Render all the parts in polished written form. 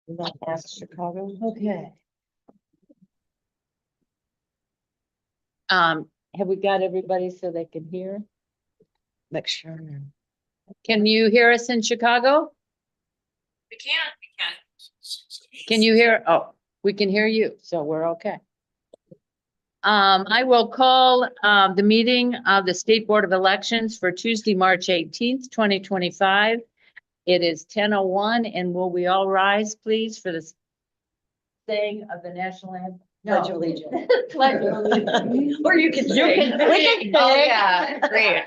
Not past Chicago. Okay. Have we got everybody so they can hear? Make sure. Can you hear us in Chicago? We can. Can you hear? Oh, we can hear you, so we're okay. I will call, the meeting of the State Board of Elections for Tuesday, March 18th, 2025. It is 10:01, and will we all rise, please, for the saying of the national anthem? Pledge of Allegiance. Pledge of Allegiance. Or you can You can sing. Oh, yeah, great.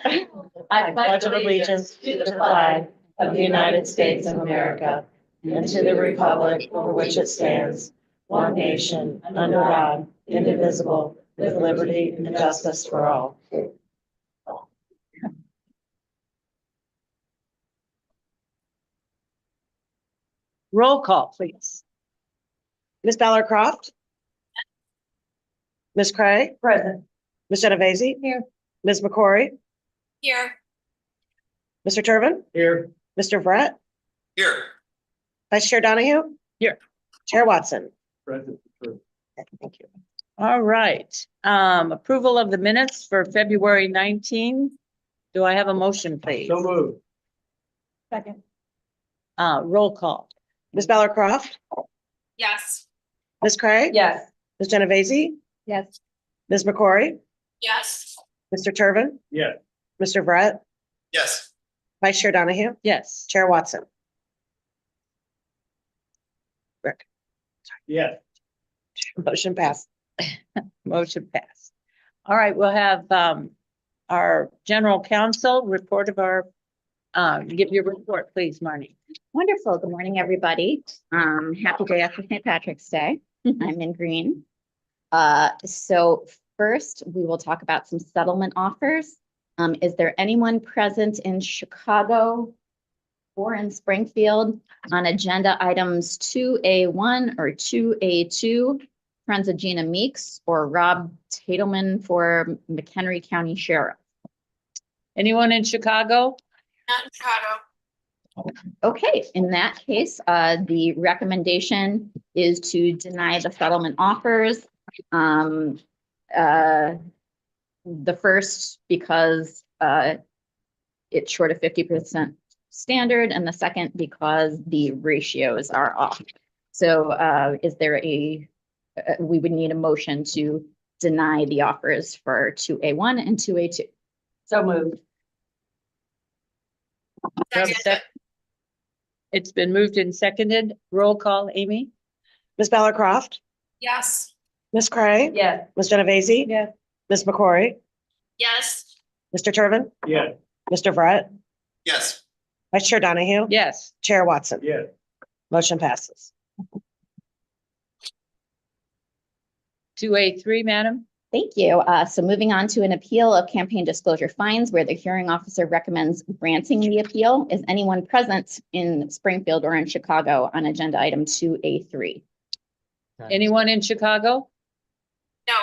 I pledge allegiance to the flag of the United States of America and to the republic for which it stands, one nation, under God, indivisible, with liberty and justice for all. Roll call, please. Ms. Ballard-Croft? Ms. Cray? Present. Ms. Genovese? Here. Ms. McCory? Here. Mr. Turbin? Here. Mr. Brett? Here. Vice Chair Donahue? Here. Chair Watson? Present. Thank you. All right, approval of the minutes for February 19. Do I have a motion, please? So moved. Second. Roll call. Ms. Ballard-Croft? Yes. Ms. Cray? Yes. Ms. Genovese? Yes. Ms. McCory? Yes. Mr. Turbin? Yes. Mr. Brett? Yes. Vice Chair Donahue? Yes. Chair Watson? Rick? Yes. Motion passed. Motion passed. All right, we'll have, our general counsel report of our, give your report, please, Marnie. Wonderful. Good morning, everybody. Happy day after St. Patrick's Day. I'm in green. So first, we will talk about some settlement offers. Is there anyone present in Chicago or in Springfield on agenda items 2A1 or 2A2? Friends of Gina Meeks or Rob Tadelman for McHenry County Sheriff? Anyone in Chicago? Not in Chicago. Okay, in that case, the recommendation is to deny the settlement offers. The first, because it's short of 50% standard, and the second, because the ratios are off. So is there we would need a motion to deny the offers for 2A1 and 2A2. So moved. Second. It's been moved and seconded. Roll call, Amy? Ms. Ballard-Croft? Yes. Ms. Cray? Yes. Ms. Genovese? Yes. Ms. McCory? Yes. Mr. Turbin? Yes. Mr. Brett? Yes. Vice Chair Donahue? Yes. Chair Watson? Yes. Motion passes. 2A3, madam? Thank you. So moving on to an appeal of campaign disclosure fines where the hearing officer recommends granting the appeal. Is anyone present in Springfield or in Chicago on agenda item 2A3? Anyone in Chicago? No.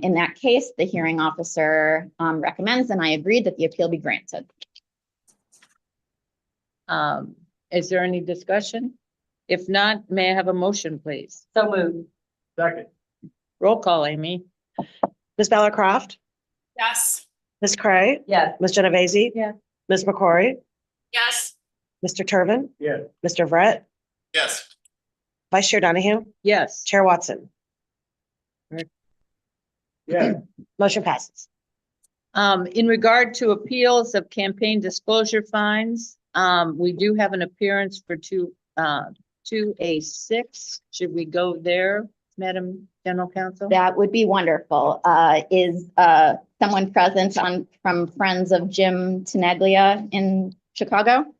In that case, the hearing officer recommends, and I agree that the appeal be granted. Is there any discussion? If not, may I have a motion, please? So moved. Second. Roll call, Amy? Ms. Ballard-Croft? Yes. Ms. Cray? Yes. Ms. Genovese? Yes. Ms. McCory? Yes. Mr. Turbin? Yes. Mr. Brett? Yes. Vice Chair Donahue? Yes. Chair Watson? Yes. Motion passes. In regard to appeals of campaign disclosure fines, we do have an appearance for 2A6. Should we go there, Madam General Counsel? That would be wonderful. Is someone present from Friends of Jim Tenaglia in Chicago?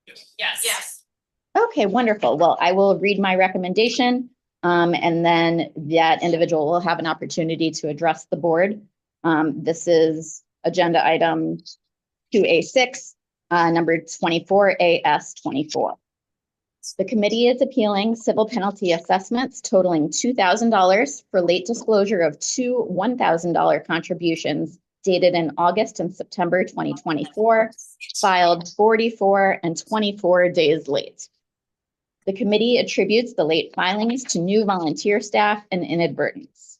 Yes. Yes. Yes. Okay, wonderful. Well, I will read my recommendation, and then that individual will have an opportunity to address the board. This is agenda item 2A6, number 24AS24. The committee is appealing civil penalty assessments totaling $2,000 for late disclosure of two $1,000 contributions dated in August and September 2024, filed 44 and 24 days late. The committee attributes the late filings to new volunteer staff and inadvertence.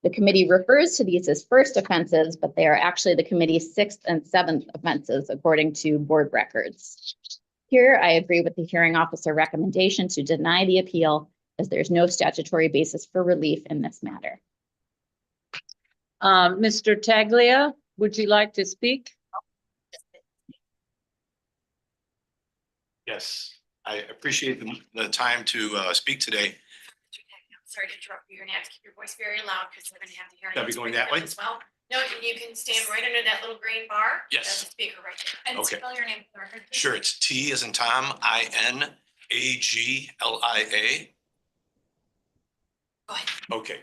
The committee refers to these as first offenses, but they are actually the committee's sixth and seventh offenses according to board records. Here, I agree with the hearing officer recommendation to deny the appeal as there's no statutory basis for relief in this matter. Mr. Taglia, would you like to speak? Yes, I appreciate the time to speak today. Sorry to interrupt you. You're gonna have to keep your voice very loud because we're gonna have to hear. Gotta be going that way? As well. No, you can stand right under that little green bar. Yes. That's the speaker right there. And Okay. spell your name for the record, please. Sure, it's T as in Tom, INAGLIA. Go ahead. Okay,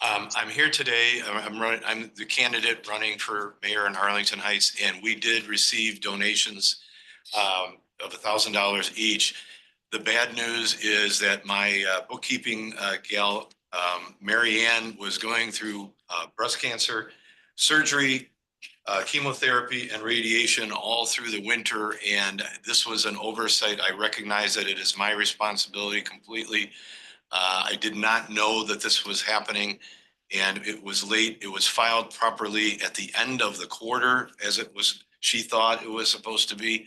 I'm here today. I'm the candidate running for mayor in Arlington Heights, and we did receive donations of $1,000 each. The bad news is that my bookkeeping gal, Mary Ann, was going through breast cancer surgery, chemotherapy and radiation all through the winter. And this was an oversight. I recognize that it is my responsibility completely. I did not know that this was happening, and it was late. It was filed properly at the end of the quarter as it was, she thought it was supposed to be.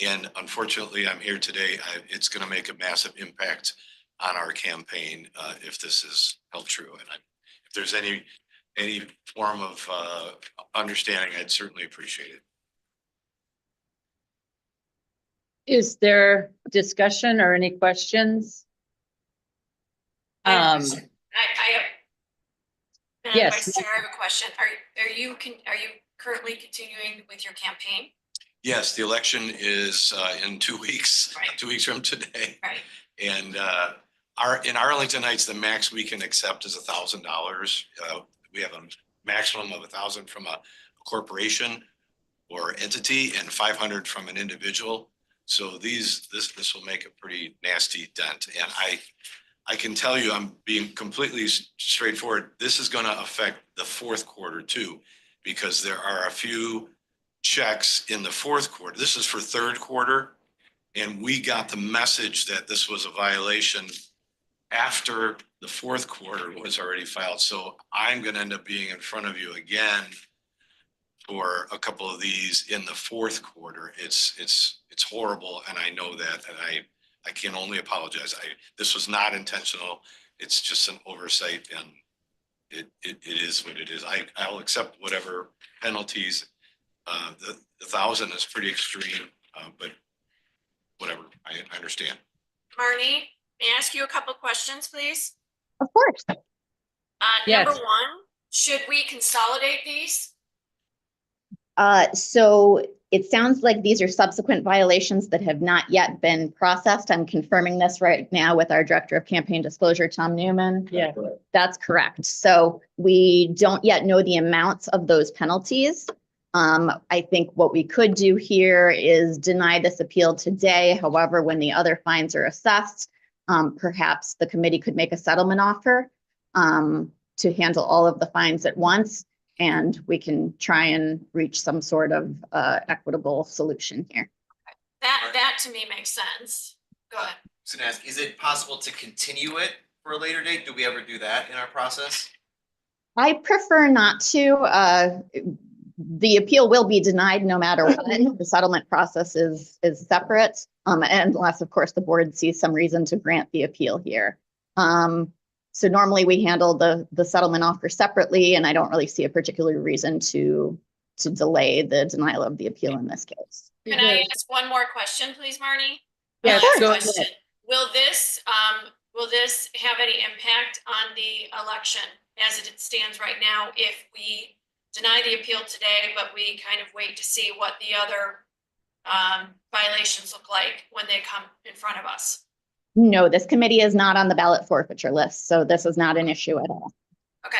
And unfortunately, I'm here today. It's going to make a massive impact on our campaign if this is held true. And if there's any form of understanding, I'd certainly appreciate it. Is there discussion or any questions? I have, Madam Yes. Vice Chair, I have a question. Are you currently continuing with your campaign? Yes, the election is in 2 weeks, Right. 2 weeks from today. Right. And in Arlington Heights, the max we can accept is $1,000. We have a maximum of 1,000 from a corporation or entity and 500 from an individual. So this will make a pretty nasty dent. And I can tell you, I'm being completely straightforward. This is going to affect the fourth quarter too, because there are a few checks in the fourth quarter. This is for third quarter. And we got the message that this was a violation after the fourth quarter was already filed. So I'm going to end up being in front of you again for a couple of these in the fourth quarter. It's horrible. And I know that, and I can only apologize. This was not intentional. It's just an oversight, and it is what it is. I'll accept whatever penalties. The 1,000 is pretty extreme, but whatever, I understand. Marnie, may I ask you a couple of questions, please? Of course. Yes. Number one, should we consolidate these? So it sounds like these are subsequent violations that have not yet been processed. I'm confirming this right now with our Director of Campaign Disclosure, Tom Newman. Yeah. That's correct. So we don't yet know the amounts of those penalties. I think what we could do here is deny this appeal today. However, when the other fines are assessed, perhaps the committee could make a settlement offer to handle all of the fines at once, and we can try and reach some sort of equitable solution here. That to me makes sense. Go ahead. I was gonna ask, is it possible to continue it for a later date? Do we ever do that in our process? I prefer not to. The appeal will be denied no matter what. The settlement process is separate, unless, of course, the board sees some reason to grant the appeal here. So normally we handle the settlement offer separately, and I don't really see a particular reason to delay the denial of the appeal in this case. Can I ask one more question, please, Marnie? Yes, Last go ahead. question. Will this have any impact on the election as it stands right now if we deny the appeal today, but we kind of wait to see what the other violations look like when they come in front of us? No, this committee is not on the ballot forfeiture list, so this is not an issue at all. Okay.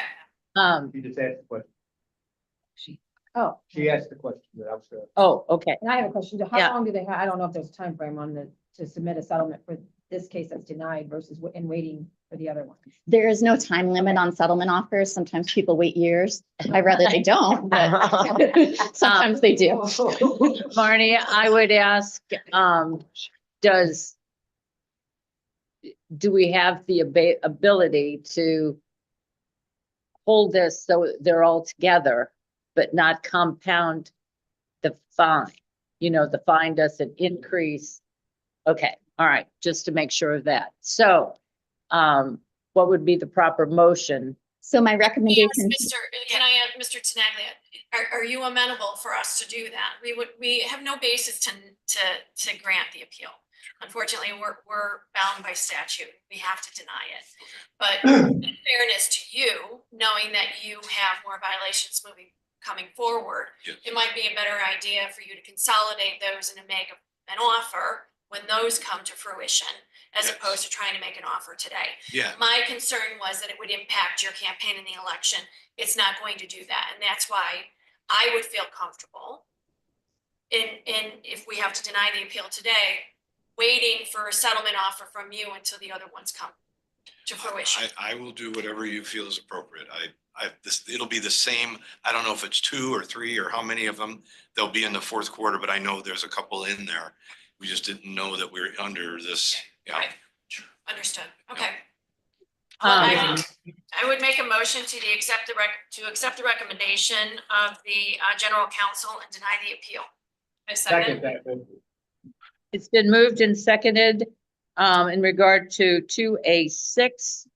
You just asked the question. Oh, She asked the question that I was going to. Oh, okay. and I have a question. Yeah. How long do they have? I don't know if there's a time frame on to submit a settlement for this case that's denied versus and waiting for the other one. There is no time limit on settlement offers. Sometimes people wait years. I'd rather they don't, but sometimes they do. Marnie, I would ask, does do we have the ability to hold this so they're all together, but not compound the fine? You know, the fine doesn't increase. Okay, all right, just to make sure of that. So, what would be the proper motion? So my Yes, recommendation, Can I add, Mr. Tenaglia, are you amenable for us to do that? We have no basis to grant the appeal. Unfortunately, we're bound by statute. We have to deny it. But in fairness to you, knowing that you have more violations coming forward, Yes. it might be a better idea for you to consolidate those and to make an offer when those come to fruition, as Yes. opposed to trying to make an offer today. Yeah, My concern was that it would impact your campaign in the election. It's not going to do that, and that's why I would feel comfortable in if we have to deny the appeal today, waiting for a settlement offer from you until the other ones come to fruition. I will do whatever you feel is appropriate. It'll be the same. I don't know if it's 2 or 3 or how many of them. They'll be in the fourth quarter, but I know there's a couple in there. We just didn't know that we're under this. Yeah. Right. Understood, okay. Um, I would make a motion to accept the recommendation of the general counsel and deny the appeal. I second. It's been moved and seconded, in regard to 2A6.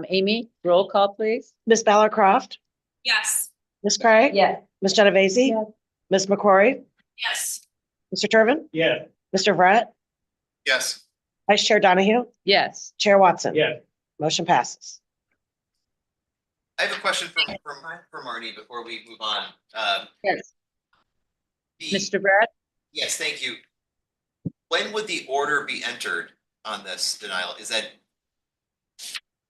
Amy, roll call, please. Ms. Ballard Croft, Yes. Ms. Craig. Yes. Ms. Genovese. Yes. Ms. McCrory, Yes. Mr. Turbin, Yeah. Mr. Brett, Yes. Vice Chair Donahue, Yes. Chair Watson. Yeah. Motion passes. I have a question for Marty before we move on. Yes. The- Mr. Brett? Yes, thank you. When would the order be entered on this denial? Is that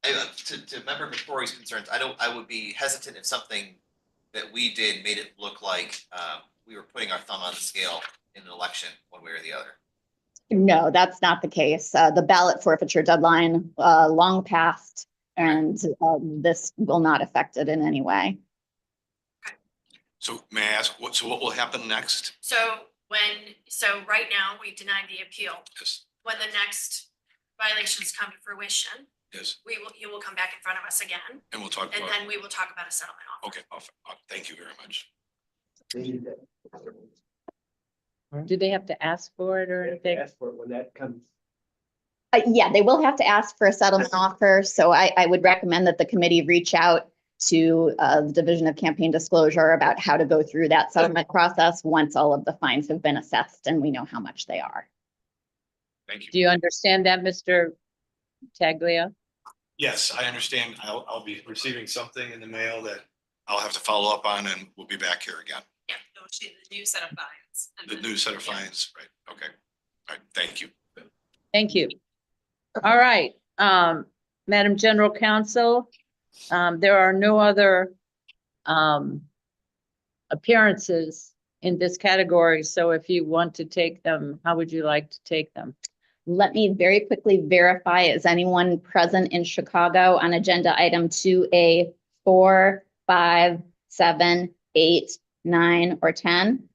to member McCrory's concerns, I would be hesitant if something that we did made it look like we were putting our thumb on the scale in an election one way or the other. no, that's not the case. The ballot forfeiture deadline, long passed, and this will not affect it in any way. So may I ask, what will happen next? So right now, we've denied the appeal. Yes, When the next violations come to fruition, yes, you will come back in front of us again, and we'll talk and about, then we will talk about a settlement offer. okay, thank you very much. Do they have to ask for it or anything? Ask for it when that comes. Yeah, they will have to ask for a settlement offer, so I would recommend that the committee reach out to the Division of Campaign Disclosure about how to go through that settlement process once all of the fines have been assessed and we know how much they are. Thank you. Do you understand that, Mr. Taglia? Yes, I understand. I'll be receiving something in the mail that I'll have to follow up on, and we'll be back here again. Yeah, the new set of fines. The new set of fines, right? Okay. All right, thank you. Thank you. All right, Madam General Counsel, there are no other appearances in this category, so if you want to take them, how would you like to take them? Let me very quickly verify, is anyone present in Chicago on agenda item 2A, 4, 5, 7, 8, 9, or 10?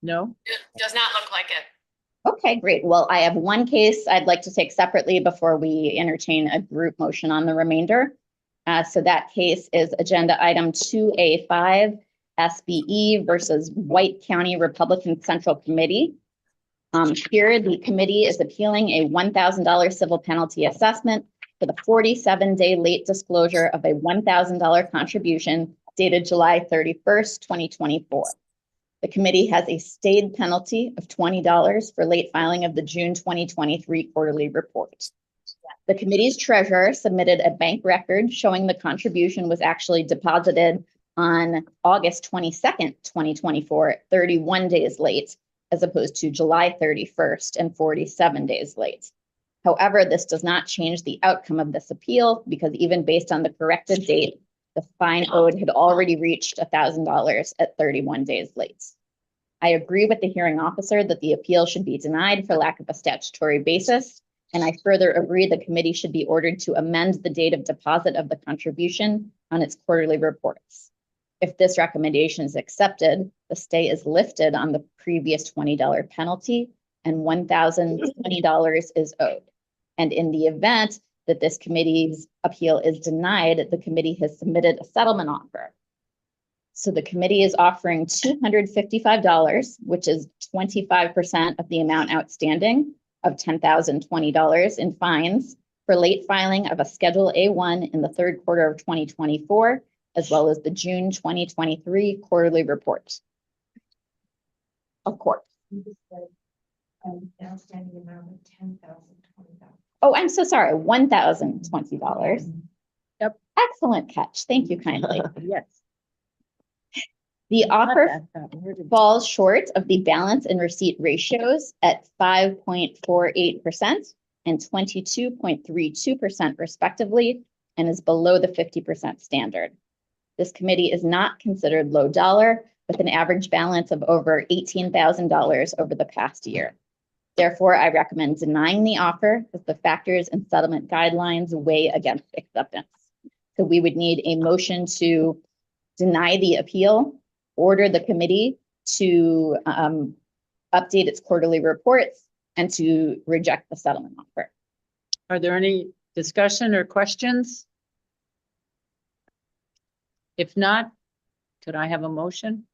No? Does not look like it. Okay, great. Well, I have one case I'd like to take separately before we entertain a group motion on the remainder. So that case is agenda item 2A5, SBE versus White County Republican Central Committee. Here, the committee is appealing a $1,000 civil penalty assessment for the 47-day late disclosure of a $1,000 contribution dated July 31st, 2024. The committee has a stayed penalty of $20 for late filing of the June 2023 quarterly report. The committee's treasurer submitted a bank record showing the contribution was actually deposited on August 22nd, 2024, 31 days late, as opposed to July 31st and 47 days late. However, this does not change the outcome of this appeal because even based on the corrected date, the fine owed had already reached $1,000 at 31 days late. I agree with the hearing officer that the appeal should be denied for lack of a statutory basis, and I further agree the committee should be ordered to amend the date of deposit of the contribution on its quarterly reports. If this recommendation is accepted, the stay is lifted on the previous $20 penalty, and $1,020 is owed. And in the event that this committee's appeal is denied, the committee has submitted a settlement offer. So the committee is offering $255, which is 25% of the amount outstanding of $10,020 in fines for late filing of a Schedule A1 in the third quarter of 2024, as well as the June 2023 quarterly report. Of course. Outstanding amount of $10,020. Oh, I'm so sorry, $1,020. Yep. Excellent catch. Thank you kindly. Yes. The offer falls short of the balance and receipt ratios at 5.48% and 22.32% respectively, and is below the 50% standard. This committee is not considered low dollar, with an average balance of over $18,000 over the past year. Therefore, I recommend denying the offer as the factors and settlement guidelines weigh against acceptance. So we would need a motion to deny the appeal, order the committee to update its quarterly reports, and to reject the settlement offer. Are there any discussion or questions? If not, could I have a motion?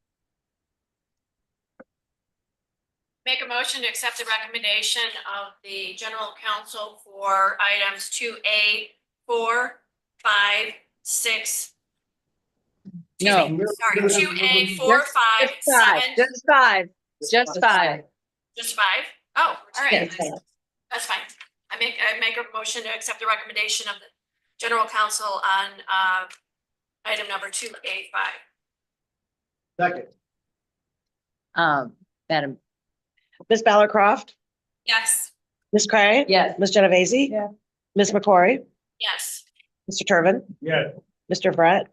Make a motion to accept the recommendation of the general counsel for items 2A, 4, 5, 6. No. Sorry, 2A, 4, 5, 7. Just five, just five. Just 5? Oh, all right. Yes. That's fine. I make a motion to accept the recommendation of the general counsel on item number 2A5. Second. Madam, Ms. Ballarcroft, Yes. Ms. Cray? Yes. Ms. Genovese? Yeah. Ms. McCrory? Yes. Mr. Turbin? Yes. Mr. Brett?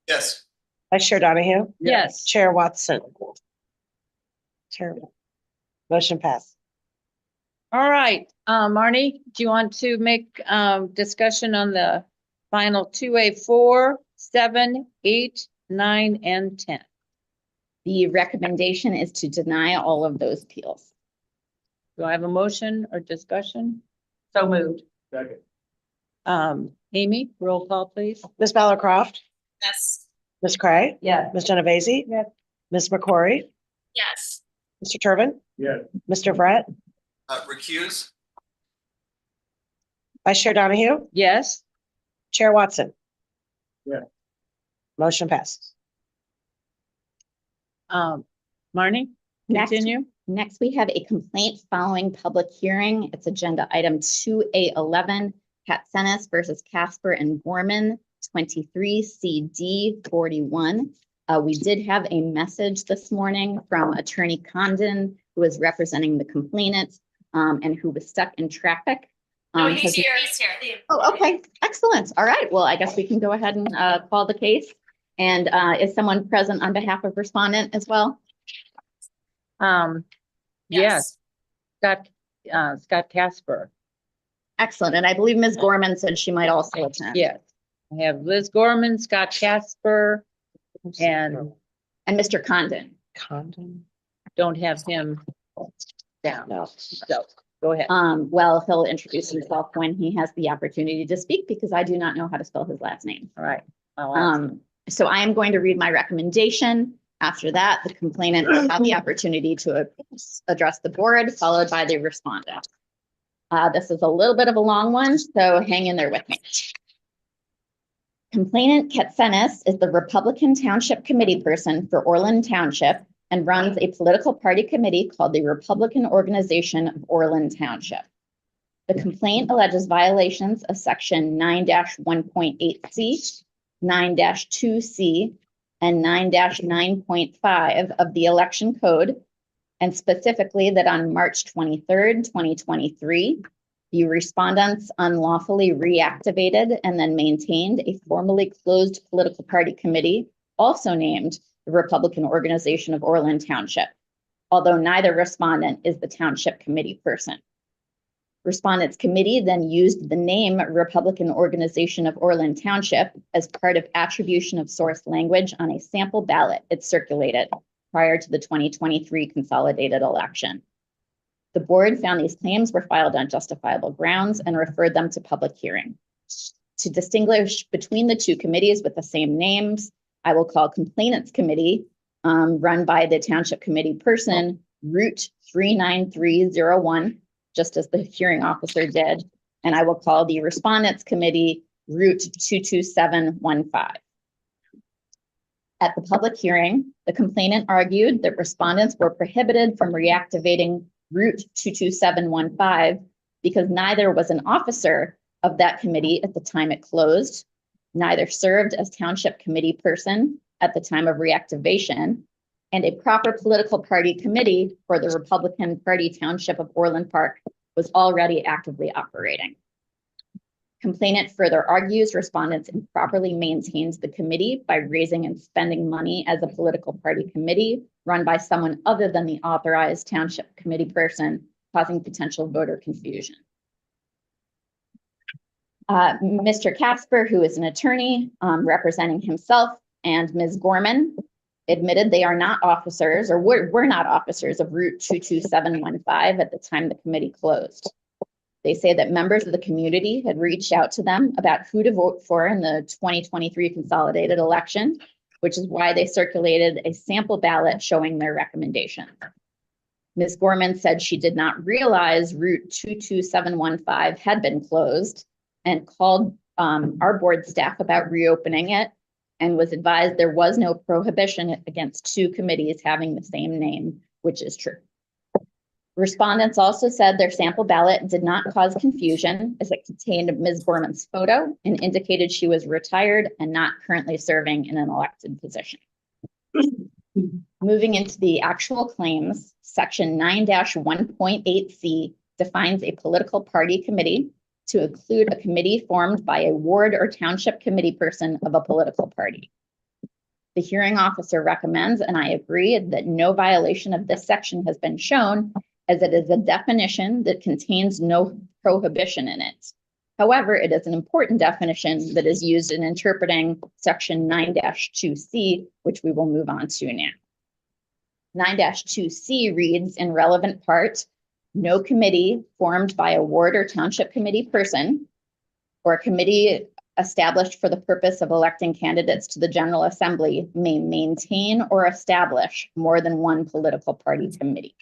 Yes. Vice Chair Donahue? yes, Chair Watson? Chair. Motion passed. all right, Marnie, do you want to make discussion on the final 2A4, 7, 8, 9, and 10? The recommendation is to deny all of those appeals. Do I have a motion or discussion? So moved. Second. Amy, roll call, please. Ms. Ballarcroft, Yes. Ms. Cray? Yes. Ms. Genovese? Yes. Ms. McCrory? Yes. Mr. Turbin? Yes. Mr. Brett? Recuse? Vice Chair Donahue? Yes, Chair Watson? Yeah. Motion passes. Marnie, Next. continue. Next, we have a complaint following public hearing. It's agenda item 2A11, Katsenis versus Casper and Gorman, 23 CD 41. We did have a message this morning from Attorney Condon, who is representing the complainant and who was stuck in traffic. No, Has he's he- here. He's here. Oh, okay, excellent. All right, well, I guess we can go ahead and call the case. And is someone present on behalf of respondent as well? Yes, Scott Casper. Excellent, and I believe Ms. Gorman said she might also attend. Yes, I have Liz Gorman, Scott Casper, and And Mr. Condon. Condon? don't have him down. No. So, go ahead. Well, he'll introduce himself when he has the opportunity to speak because I do not know how to spell his last name. All right. I'll ask. So I am going to read my recommendation. After that, the complainant will have the opportunity to address the board, followed by the respondent. This is a little bit of a long one, so hang in there with me. Complainant Katsenis is the Republican Township Committee person for Orland Township and runs a political party committee called the Republican Organization of Orland Township. The complaint alleges violations of section 9-1.8C, 9-2C, and 9-9.5 of the election code, and specifically that on March 23rd, 2023, the respondents unlawfully reactivated and then maintained a formally closed political party committee, also named the Republican Organization of Orland Township, although neither respondent is the township committee person. Respondents committee then used the name Republican Organization of Orland Township as part of attribution of source language on a sample ballot it circulated prior to the 2023 consolidated election. The board found these claims were filed on justifiable grounds and referred them to public hearing. To distinguish between the two committees with the same names, I will call Complainants Committee, run by the Township Committee person, Route 39301, just as the hearing officer did. And I will call the Respondents Committee, Route 22715. At the public hearing, the complainant argued that respondents were prohibited from reactivating Route 22715 because neither was an officer of that committee at the time it closed, neither served as Township Committee person at the time of reactivation, and a proper political party committee for the Republican Party Township of Orland Park was already actively operating. Complainant further argues respondents improperly maintained the committee by raising and spending money as a political party committee run by someone other than the authorized Township Committee person, causing potential voter confusion. Mr. Casper, who is an attorney representing himself, and Ms. Gorman admitted they are not officers, or were not officers of Route 22715 at the time the committee closed. They say that members of the community had reached out to them about who to vote for in the 2023 consolidated election, which is why they circulated a sample ballot showing their recommendations. Ms. Gorman said she did not realize Route 22715 had been closed and called our board staff about reopening it and was advised there was no prohibition against two committees having the same name, which is true. Respondents also said their sample ballot did not cause confusion as it contained Ms. Gorman's photo and indicated she was retired and not currently serving in an elected position. Moving into the actual claims, Section 9-1.8C defines a political party committee to include a committee formed by a ward or township committee person of a political party. The hearing officer recommends, and I agree, that no violation of this section has been shown, as it is a definition that contains no prohibition in it. However, it is an important definition that is used in interpreting Section 9-2C, which we will move on to now. 9-2C reads in relevant part, no committee formed by a ward or township committee person or a committee established for the purpose of electing candidates to the General Assembly may maintain or establish more than one political party committee.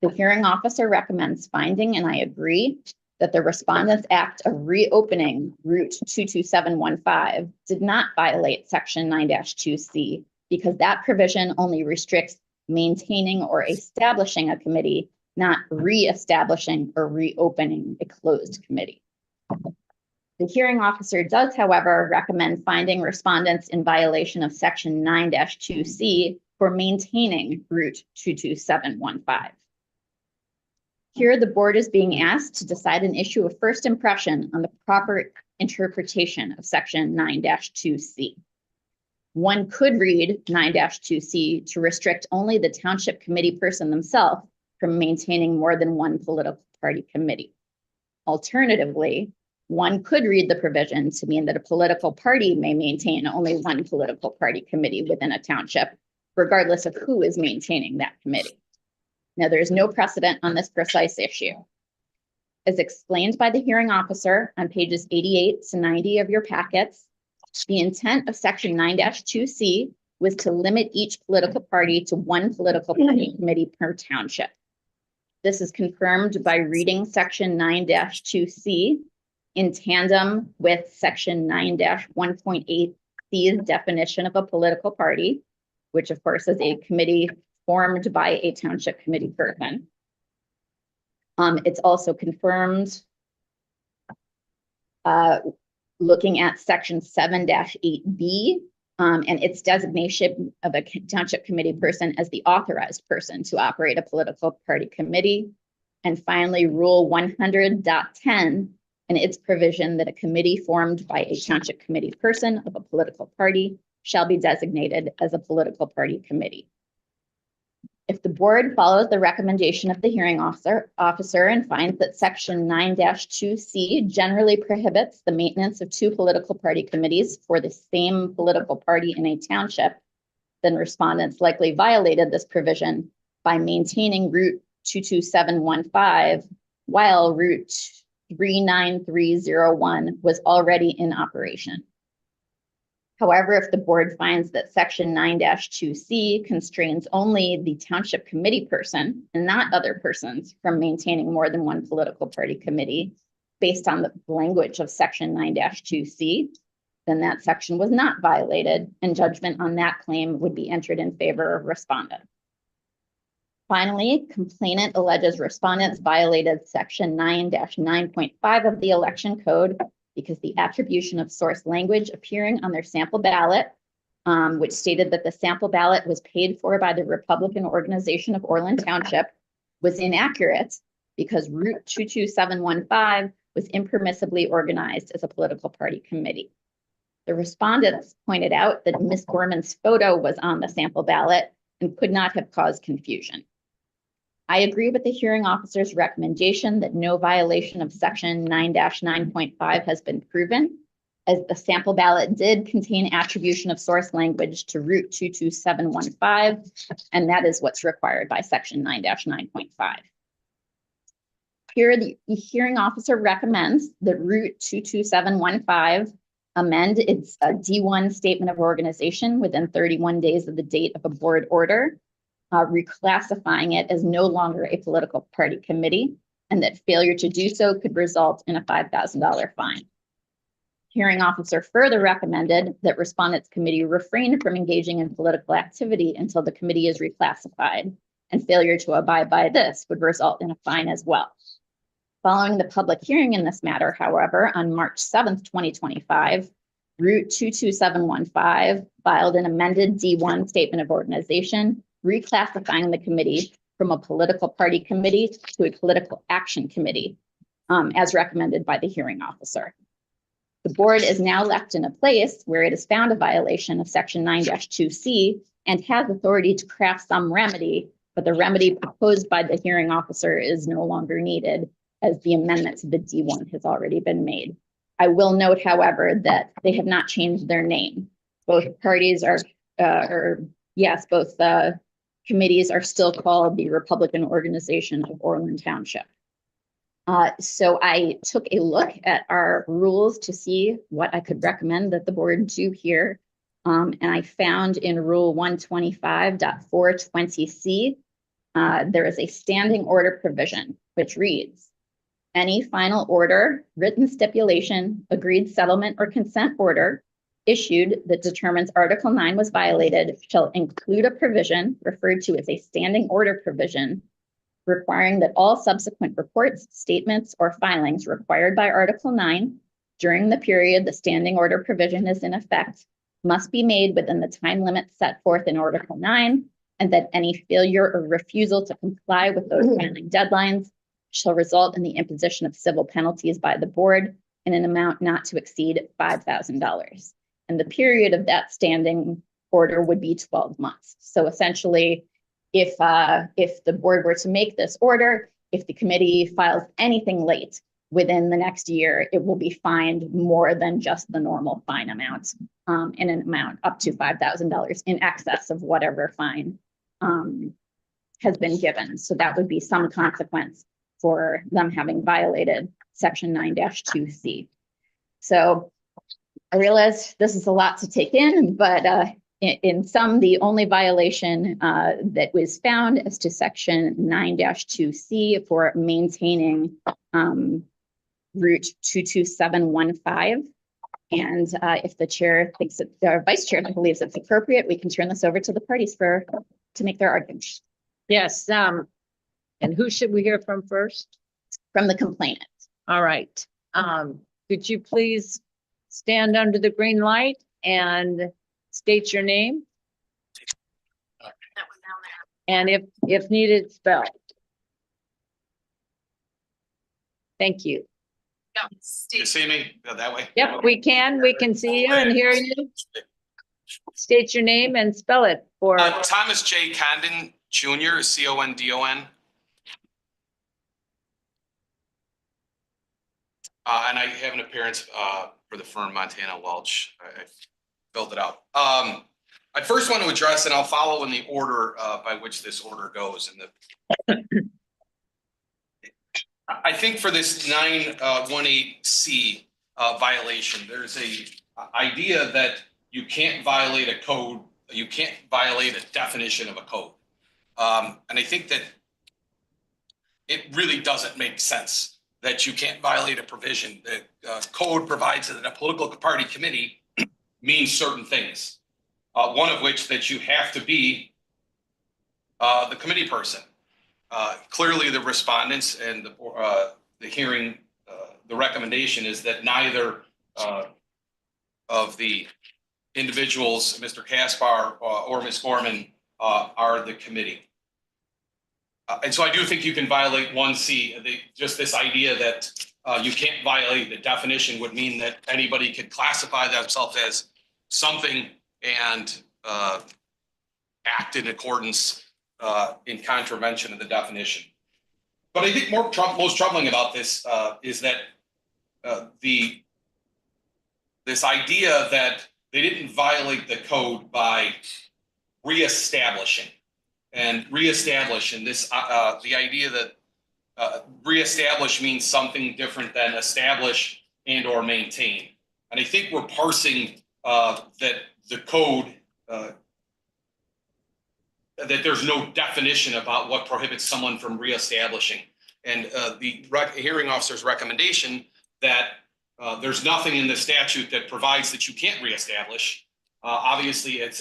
The hearing officer recommends finding, and I agree, that the Respondents Act of reopening Route 22715 did not violate Section 9-2C because that provision only restricts maintaining or establishing a committee, not re-establishing or reopening a closed committee. The hearing officer does, however, recommend finding respondents in violation of Section 9-2C for maintaining Route 22715. Here, the board is being asked to decide an issue of first impression on the proper interpretation of Section 9-2C. One could read 9-2C to restrict only the township committee person themselves from maintaining more than one political party committee. Alternatively, one could read the provision to mean that a political party may maintain only one political party committee within a township, regardless of who is maintaining that committee. Now, there is no precedent on this precise issue. As explained by the hearing officer on pages 88 to 90 of your packets, the intent of Section 9-2C was to limit each political party to one political party committee per township. This is confirmed by reading Section 9-2C in tandem with Section 9-1.8C's definition of a political party, which of course is a committee formed by a township committee person. It's also confirmed looking at Section 7-8B and its designation of a township committee person as the authorized person to operate a political party committee. And finally, Rule 100.10 and its provision that a committee formed by a township committee person of a political party shall be designated as a political party committee. If the board follows the recommendation of the hearing officer and finds that Section 9-2C generally prohibits the maintenance of two political party committees for the same political party in a township, then respondents likely violated this provision by maintaining Route 22715, while Route 39301 was already in operation. However, if the board finds that section 9-2C constrains only the township committee person and not other persons from maintaining more than one political party committee based on the language of section 9-2C, then that section was not violated and judgment on that claim would be entered in favor of respondent. Finally, complainant alleges respondents violated section 9-9.5 of the election code because the attribution of source language appearing on their sample ballot, which stated that the sample ballot was paid for by the Republican Organization of Orland Township, was inaccurate because Route 22715 was impermissibly organized as a political party committee. The respondents pointed out that Ms. Gorman's photo was on the sample ballot and could not have caused confusion. I agree with the hearing officer's recommendation that no violation of section 9-9.5 has been proven, as the sample ballot did contain attribution of source language to Route 22715, and that is what's required by section 9-9.5. Here, the hearing officer recommends that Route 22715 amend its D1 statement of organization within 31 days of the date of a board order, reclassifying it as no longer a political party committee, and that failure to do so could result in a $5,000 fine. Hearing officer further recommended that respondents committee refrain from engaging in political activity until the committee is reclassified, and failure to abide by this would result in a fine as well. Following the public hearing in this matter, however, on March 7th, 2025, Route 22715 filed an amended D1 statement of organization, reclassifying the committee from a political party committee to a political action committee, as recommended by the hearing officer. The board is now left in a place where it has found a violation of section 9-2C and has authority to craft some remedy, but the remedy proposed by the hearing officer is no longer needed as the amendment to the D1 has already been made. I will note, however, that they have not changed their name. Both parties are, both committees are still called the Republican Organization of Orland Township. So I took a look at our rules to see what I could recommend that the board do here. And I found in Rule 125.420C, there is a standing order provision, which reads, any final order, written stipulation, agreed settlement, or consent order issued that determines Article 9 was violated shall include a provision referred to as a standing order provision requiring that all subsequent reports, statements, or filings required by Article 9 during the period the standing order provision is in effect must be made within the time limit set forth in Article 9, and that any failure or refusal to comply with those filing deadlines shall result in the imposition of civil penalties by the board in an amount not to exceed $5,000. And the period of that standing order would be 12 months. So essentially, if the board were to make this order, if the committee files anything late within the next year, it will be fined more than just the normal fine amount, in an amount up to $5,000 in excess of whatever fine has been given. So that would be some consequence for them having violated section 9-2C. So I realize this is a lot to take in, but in sum, the only violation that was found as to section 9-2C for maintaining Route 22715. And if the chair thinks that the vice chair believes it's appropriate, we can turn this over to the parties to make their arguments. Yes, and who should we hear from first? From the complainant. All right. Could you please stand under the green light and state your name? That one down there. And if needed, spell. Thank you. No, You Steve. see me that way? Yep, we can see you and hear you. State your name and spell it for, Thomas J. Condon Jr., C-O-N-D-O-N. And I have an appearance for the firm Montana Welch. I filled it out. I first want to address, and I'll follow in the order by which this order goes. And I think for this 918C violation, there's a idea that you can't violate a code, you can't violate a definition of a code. And I think that it really doesn't make sense that you can't violate a provision. The code provides that a political party committee means certain things. One of which that you have to be the committee person. Clearly, the respondents and the hearing, the recommendation is that neither of the individuals, Mr. Caspar or Ms. Gorman, are the committee. And so I do think you can violate 1C. Just this idea that you can't violate the definition would mean that anybody could classify themselves as something and act in accordance in contravention of the definition. But I think most troubling about this is that this idea that they didn't violate the code by reestablishing and reestablish, and this the idea that reestablish means something different than establish and or maintain. And I think we're parsing that the code that there's no definition about what prohibits someone from reestablishing. And the hearing officer's recommendation that there's nothing in the statute that provides that you can't reestablish. Obviously, it's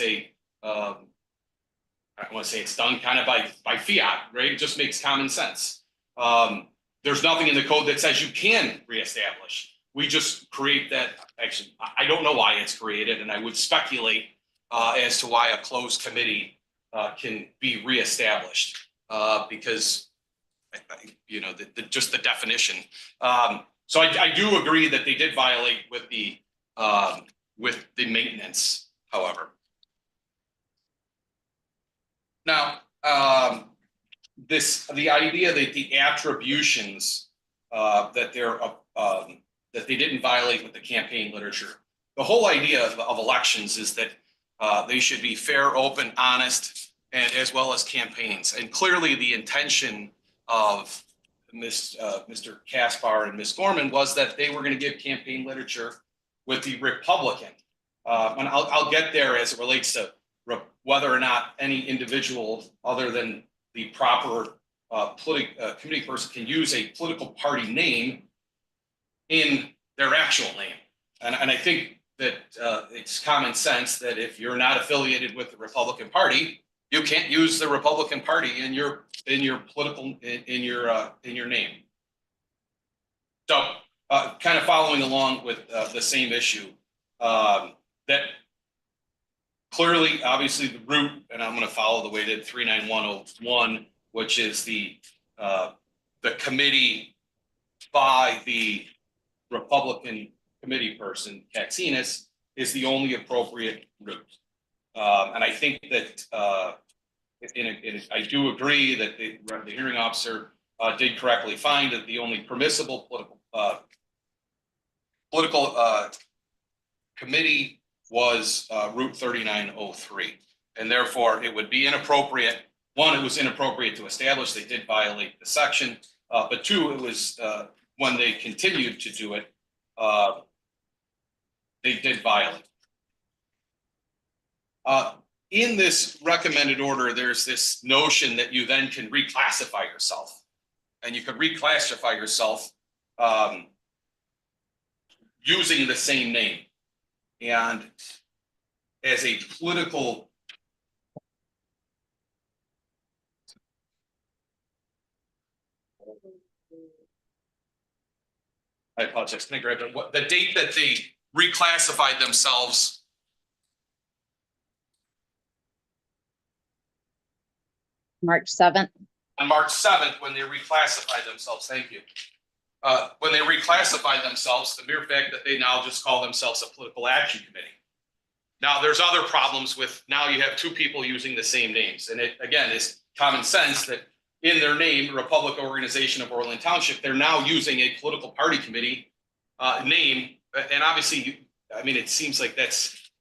I want to say it's done kind of by fiat, right? It just makes common sense. There's nothing in the code that says you can reestablish. We just create that. Actually, I don't know why it's created, and I would speculate as to why a closed committee can be reestablished because, you know, just the definition. So I do agree that they did violate with the maintenance, however. Now, the idea that the attributions that they didn't violate with the campaign literature. The whole idea of elections is that they should be fair, open, honest, and as well as campaigns. And clearly, the intention of Mr. Caspar and Ms. Gorman was that they were going to give campaign literature with the Republican. And I'll get there as it relates to whether or not any individual other than the proper committee person can use a political party name in their actual name. And I think that it's common sense that if you're not affiliated with the Republican Party, you can't use the Republican Party in your political in your name. So kind of following along with the same issue, that clearly, obviously, the root, and I'm going to follow the way to 39101, which is the committee by the Republican committee person, Katsinas, is the only appropriate route. And I think that I do agree that the hearing officer did correctly find that the only permissible political committee was Route 3903. And therefore, it would be inappropriate. One, it was inappropriate to establish they did violate the section. But two, it was when they continued to do it, they did violate. In this recommended order, there's this notion that you then can reclassify yourself. And you can reclassify yourself using the same name. And as a political I apologize. Can I grab the date that they reclassified themselves? March 7th. On March 7th, when they reclassified themselves, thank you. When they reclassified themselves, the mere fact that they now just call themselves a political action committee. Now, there's other problems with now you have two people using the same names. And it, again, is common sense that in their name, Republican Organization of Orland Township, they're now using a political party committee name. And obviously, I mean, it seems like that's,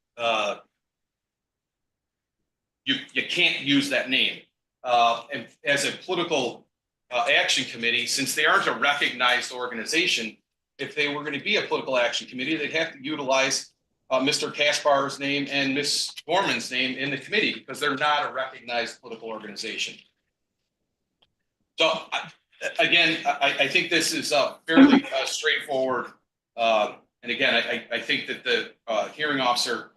you can't use that name. And as a political action committee, since they aren't a recognized organization. If they were going to be a political action committee, they'd have to utilize Mr. Kaspar's name and Ms. Gorman's name in the committee because they're not a recognized political organization. So again, I think this is fairly straightforward. And again, I think that the hearing officer,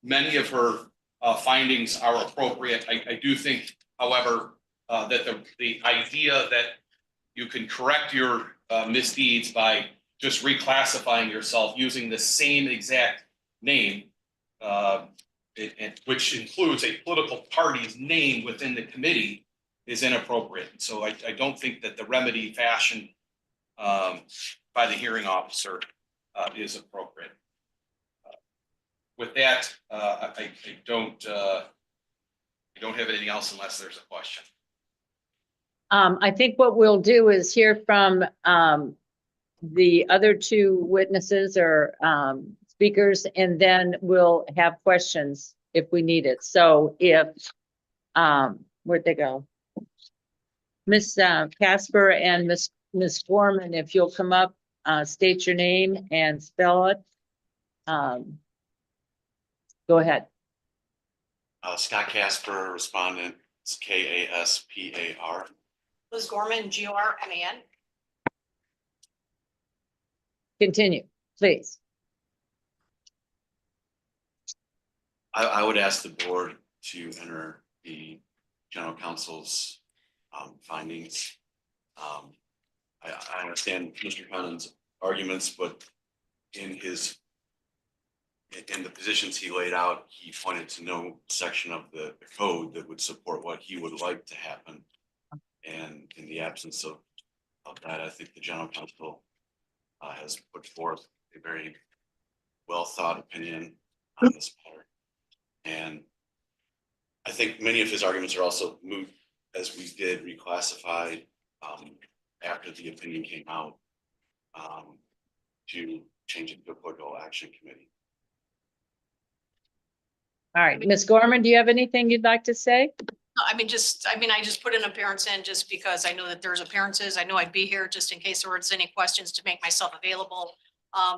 many of her findings are appropriate. I do think, however, that the idea that you can correct your misdeeds by just reclassifying yourself using the same exact name, which includes a political party's name within the committee, is inappropriate. So I don't think that the remedy fashioned by the hearing officer is appropriate. With that, I don't have anything else unless there's a question. I think what we'll do is hear from the other two witnesses or speakers, and then we'll have questions if we need it. So if, where'd they go? Ms. Kaspar and Ms. Gorman, if you'll come up, state your name and spell it. Go ahead. Scott Kaspar, respondent, it's Kaspar. Liz Gorman, Gorman. Continue, please. I would ask the board to enter the general counsel's findings. I understand Mr. Connon's arguments, but in the positions he laid out, he pointed to no section of the code that would support what he would like to happen. And in the absence of that, I think the general counsel has put forth a very well thought opinion on this matter. And I think many of his arguments are also moot, as we did reclassify after the opinion came out to change it to a political action committee. All right, Ms. Gorman, do you have anything you'd like to say? I just put an appearance in just because I know that there's appearances. I know I'd be here just in case there was any questions to make myself available.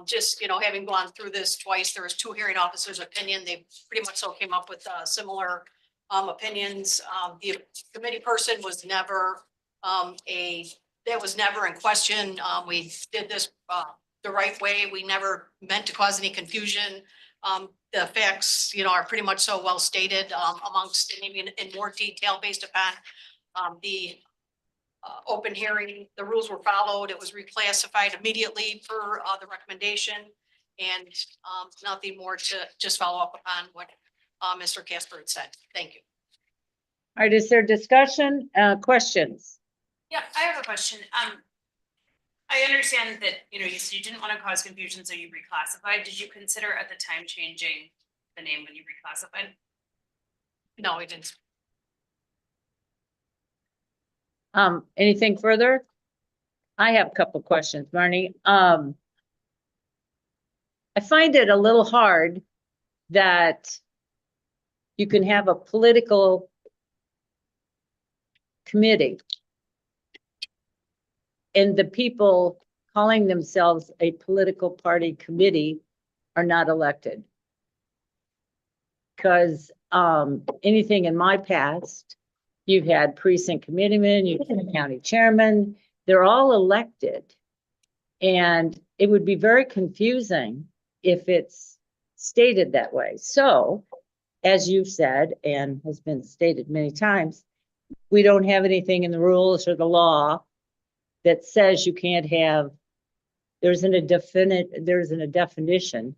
Just, having gone through this twice, there was 2 hearing officers' opinion. They pretty much all came up with similar opinions. The committee person was never that was never in question. We did this the right way. We never meant to cause any confusion. The facts, are pretty much so well stated amongst maybe in more detail based upon the open hearing. The rules were followed. It was reclassified immediately per the recommendation, and nothing more to just follow up upon what Mr. Kaspar had said. Thank you. All right, is there discussion, questions? Yeah, I have a question. I understand that, you didn't want to cause confusion, so you reclassified. Did you consider at the time changing the name when you reclassified? No, we didn't. Anything further? I have a couple of questions, Marnie. I find it a little hard that you can have a political committee and the people calling themselves a political party committee are not elected. Because anything in my past, you've had precinct committeemen, you've had county chairman, they're all elected. And it would be very confusing if it's stated that way. So, as you've said, and has been stated many times, we don't have anything in the rules or the law that says you can't have, there isn't a definition.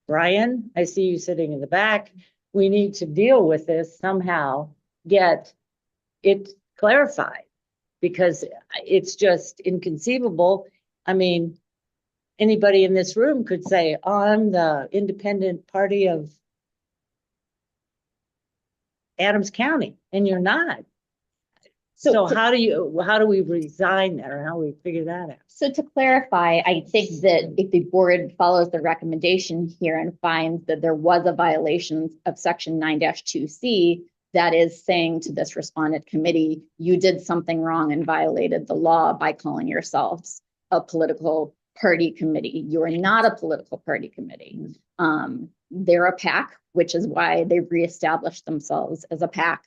Brian, I see you sitting in the back. We need to deal with this somehow, get it clarified, because it's just inconceivable. I mean, anybody in this room could say, oh, I'm the independent party of Adams County, and you're not. So how do we resign that, or how do we figure that out? So to clarify, I think that if the board follows the recommendation here and finds that there was a violation of section 9-2C, that is saying to this respondent committee, you did something wrong and violated the law by calling yourselves a political party committee. You are not a political party committee. They're a PAC, which is why they've reestablished themselves as a PAC.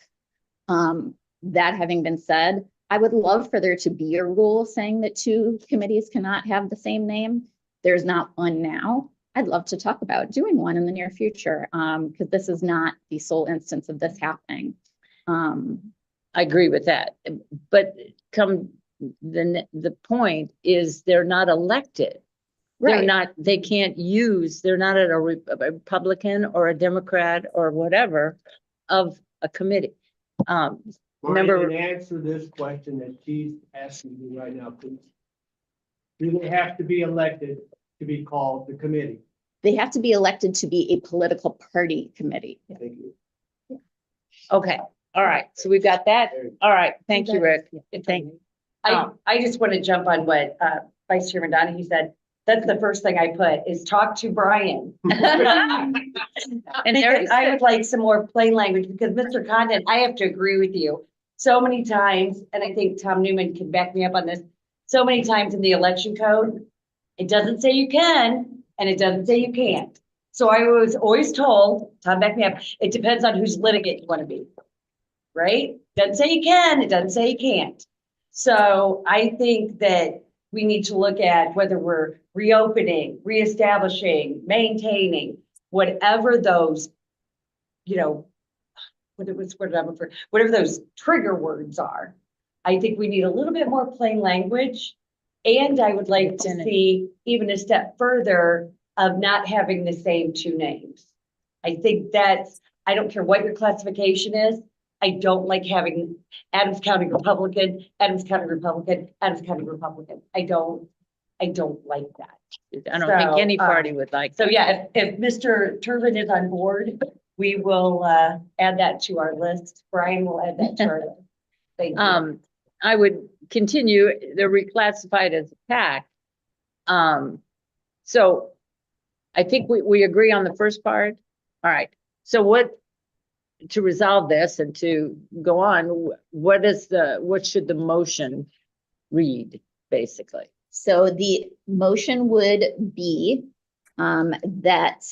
That having been said, I would love for there to be a rule saying that two committees cannot have the same name. There's not one now. I'd love to talk about doing one in the near future, because this is not the sole instance of this happening. I agree with that, but the point is they're not elected. They're Right. not, they can't use, they're not a Republican or a Democrat or whatever of a committee. Remember- Marty, answer this question that she's asking you right now, please. Do they have to be elected to be called the committee? They have to be elected to be a political party committee. Thank you. Okay, all right, so we've got that. All right, thank you, Rick. Thank, I just want to jump on what Vice Chairman Donahue said. That's the first thing I put is talk to Brian. and there Because I would like some more plain language because Mr. Condon, I have to agree with you. So many times, and I think Tom Newman can back me up on this, so many times in the election code, it doesn't say you can and it doesn't say you can't. So I was always told, Tom, back me up, it depends on whose litigant you want to be. Right? Doesn't say you can, it doesn't say you can't. So I think that we need to look at whether we're reopening, reestablishing, maintaining, whatever those, whatever those trigger words are. I think we need a little bit more plain language. And I would like to see even a step further of not having the same two names. I think I don't care what your classification is. I don't like having Adams County Republican, Adams County Republican, Adams County Republican. I don't like that. I don't think any So, party would like. So yeah, if Mr. Turbin is on board, we will add that to our list. Brian will add that to our list. Thank you. I would continue, they're reclassified as a PAC. So I think we agree on the first part. All right, so to resolve this and to go on, what should the motion read, basically? So the motion would be that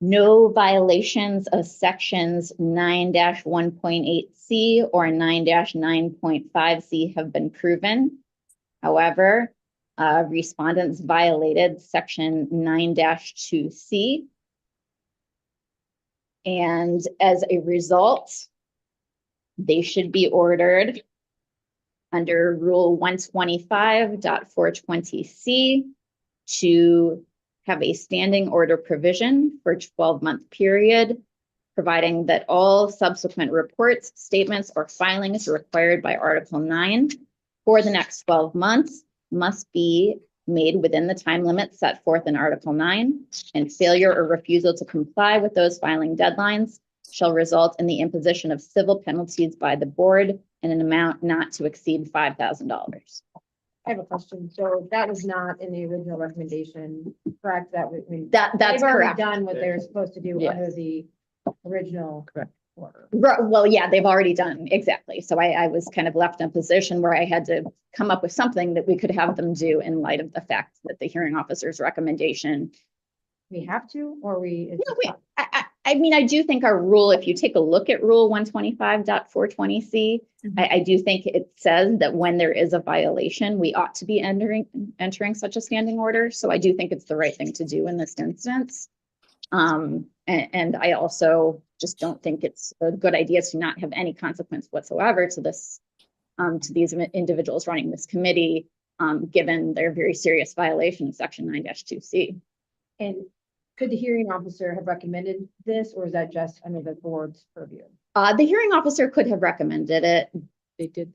no violations of sections 9-1.8C or 9-9.5C have been proven. However, respondents violated section 9-2C. And as a result, they should be ordered under Rule 125.420C to have a standing order provision for a 12-month period, providing that all subsequent reports, statements, or filings required by Article 9 for the next 12 months must be made within the time limit set forth in Article 9, and failure or refusal to comply with those filing deadlines shall result in the imposition of civil penalties by the board in an amount not to exceed $5,000. I have a question. So that was not in the original recommendation, correct? That's That's they've already correct. done what they're supposed to do Yes. under the original. Correct. Order. Well, yeah, they've already done, exactly. So I was kind of left in a position where I had to come up with something that we could have them do in light of the fact that the hearing officer's recommendation. We have to, or we? it's No, just- I mean, I do think our rule, if you take a look at Rule 125.420C, I do think it says that when there is a violation, we ought to be entering such a standing order. So I do think it's the right thing to do in this instance. And I also just don't think it's a good idea to not have any consequence whatsoever to this, to these individuals running this committee, given their very serious violation of Section 9-2C. And could the hearing officer have recommended this, or is that just under the board's purview? The hearing officer could have recommended it, They did.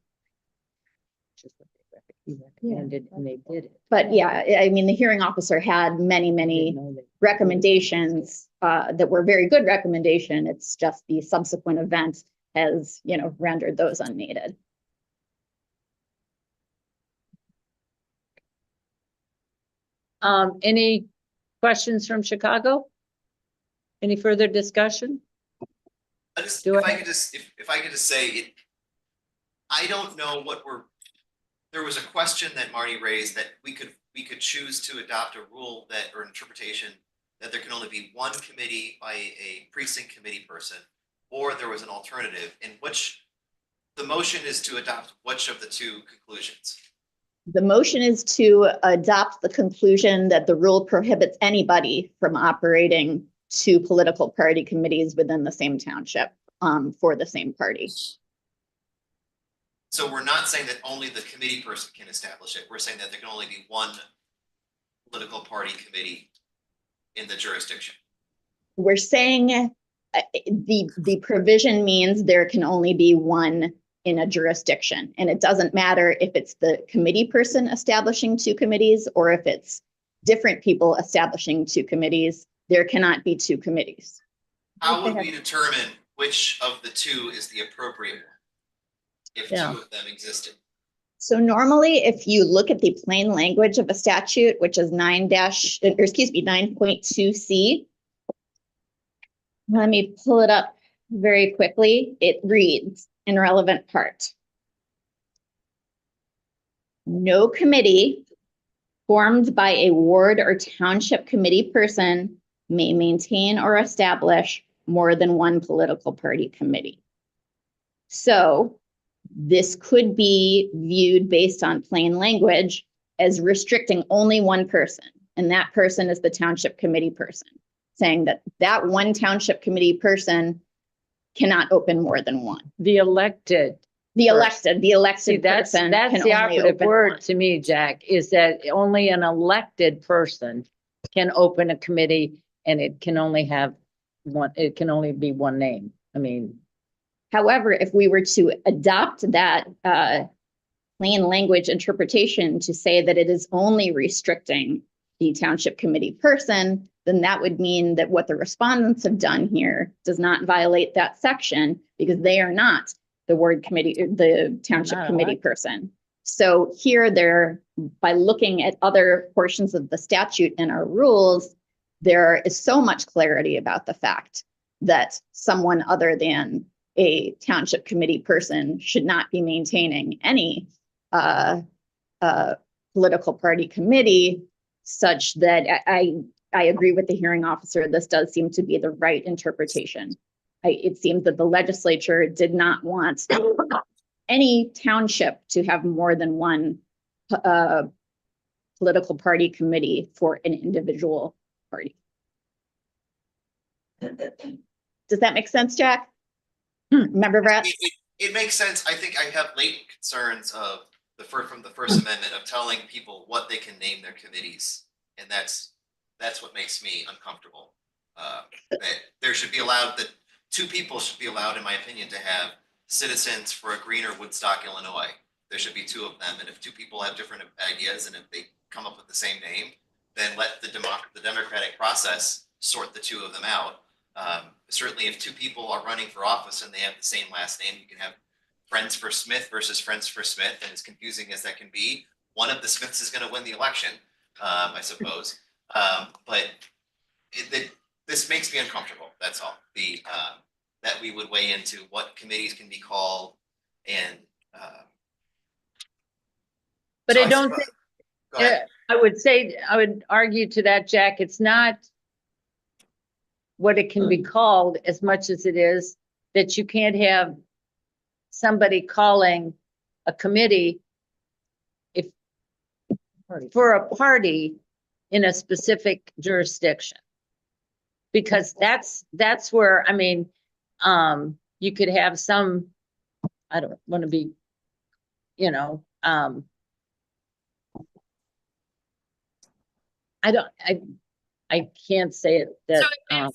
He recommended and they did it. but yeah, I mean, the hearing officer had many recommendations that were very good recommendation. It's just the subsequent event has, rendered those unneeded. Any questions from Chicago? Any further discussion? I just, Do if I it. could just, if I could just say it. I don't know what there was a question that Marty raised that we could choose to adopt a rule that, or interpretation, that there can only be one committee by a precinct committee person, or there was an alternative in which the motion is to adopt which of the two conclusions. The motion is to adopt the conclusion that the rule prohibits anybody from operating two political party committees within the same township for the same party. So we're not saying that only the committee person can establish it. We're saying that there can only be one political party committee in the jurisdiction. We're saying the provision means there can only be one in a jurisdiction. And it doesn't matter if it's the committee person establishing two committees or if it's different people establishing two committees, there cannot be two committees. How would we determine which of the two is the appropriate one? If two of them existed. So normally, if you look at the plain language of a statute, which is 9.2C, let me pull it up very quickly. It reads in relevant part. No committee formed by a ward or township committee person may maintain or establish more than one political party committee. So this could be viewed based on plain language as restricting only one person, and that person is the township committee person, saying that that one township committee person cannot open more than one. The elected. The elected See, that's person the can only operative open word one. to me, Jack, is that only an elected person can open a committee and it can only have one, it can only be one name. I mean, However, if we were to adopt that plain language interpretation to say that it is only restricting the township committee person, then that would mean that what the respondents have done here does not violate that section because they are not the ward committee, the township Not committee elected. person. So here they're, by looking at other portions of the statute and our rules, there is so much clarity about the fact that someone other than a township committee person should not be maintaining any political party committee, such that I agree with the hearing officer. This does seem to be the right interpretation. It seems that the legislature did not want any township to have more than one political party committee for an individual party. Does that make sense, Jack? Member Brett? It makes sense. I think I have latent concerns of from the First Amendment of telling people what they can name their committees. And that's what makes me uncomfortable. That there should be allowed, that two people should be allowed, in my opinion, to have citizens for a Greener Woodstock, Illinois. There should be two of them. And if two people have different ideas and if they come up with the same name, then let the democratic process sort the two of them out. Certainly if two people are running for office and they have the same last name, you can have Friends for Smith versus Friends for Smith. And as confusing as that can be, one of the Smiths is going to win the election, I suppose. But this makes me uncomfortable. That's all. That we would weigh into what committees can be called and. but so I don't suppose- think, Go ahead. I would argue to that, Jack, it's not what it can be called as much as it is that you can't have somebody calling a committee for a party in a specific jurisdiction. Because that's where, I mean, you could have some, I don't want to be, I can't say it that, So if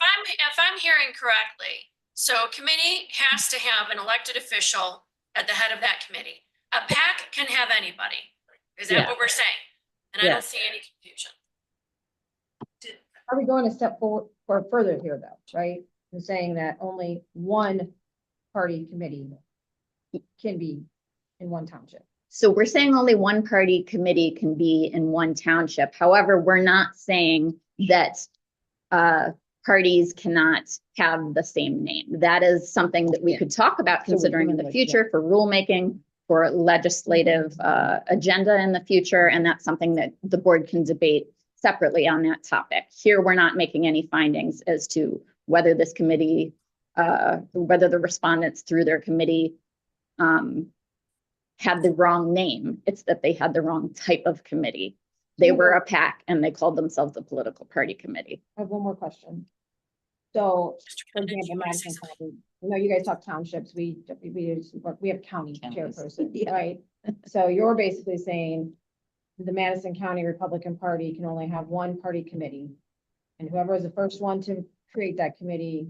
I'm hearing correctly, so a committee has to have an elected official at the head of that committee. A PAC can have anybody. Is that Yeah. what we're saying? And I Yeah. don't see any confusion. Are we going a step forward or further here though, right? And saying that only one party committee can be in one township. So we're saying only one party committee can be in one township. However, we're not saying that parties cannot have the same name. That is something that we could talk about So we're considering in doing the like, yeah. future for rulemaking, for legislative agenda in the future, and that's something that the board can debate separately on that topic. Here, we're not making any findings as to whether this committee, whether the respondents through their committee had the wrong name. It's that they had the wrong type of committee. They were a PAC and they called themselves a political party committee. I have one more question. So, for example, Madison County, you know, you guys talk townships, we have county Counties. chairperson, right? So you're basically saying the Madison County Republican Party can only have one party committee. And whoever is the first one to create that committee,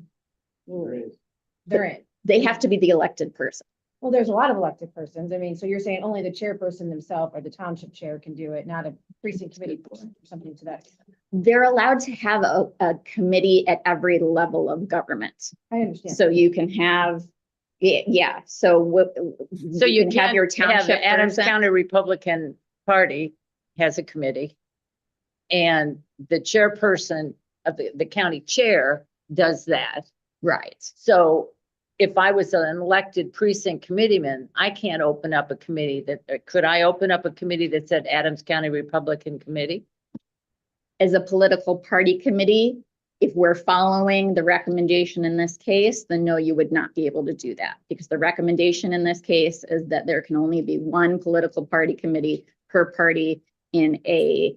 they're in. They have to be the elected person. Well, there's a lot of elected persons. I mean, so you're saying only the chairperson themselves or the township chair can do it, not a precinct committee person or something to that extent. They're allowed to have a committee at every level of government. I understand. So you can have, yeah, so So you can can't have your have township the Adams person. County Republican Party has a committee. And the chairperson of the county chair does that. Right. So if I was an elected precinct committeeman, I can't open up a committee that, could I open up a committee that said Adams County Republican Committee? As a political party committee, if we're following the recommendation in this case, then no, you would not be able to do that. Because the recommendation in this case is that there can only be one political party committee per party in a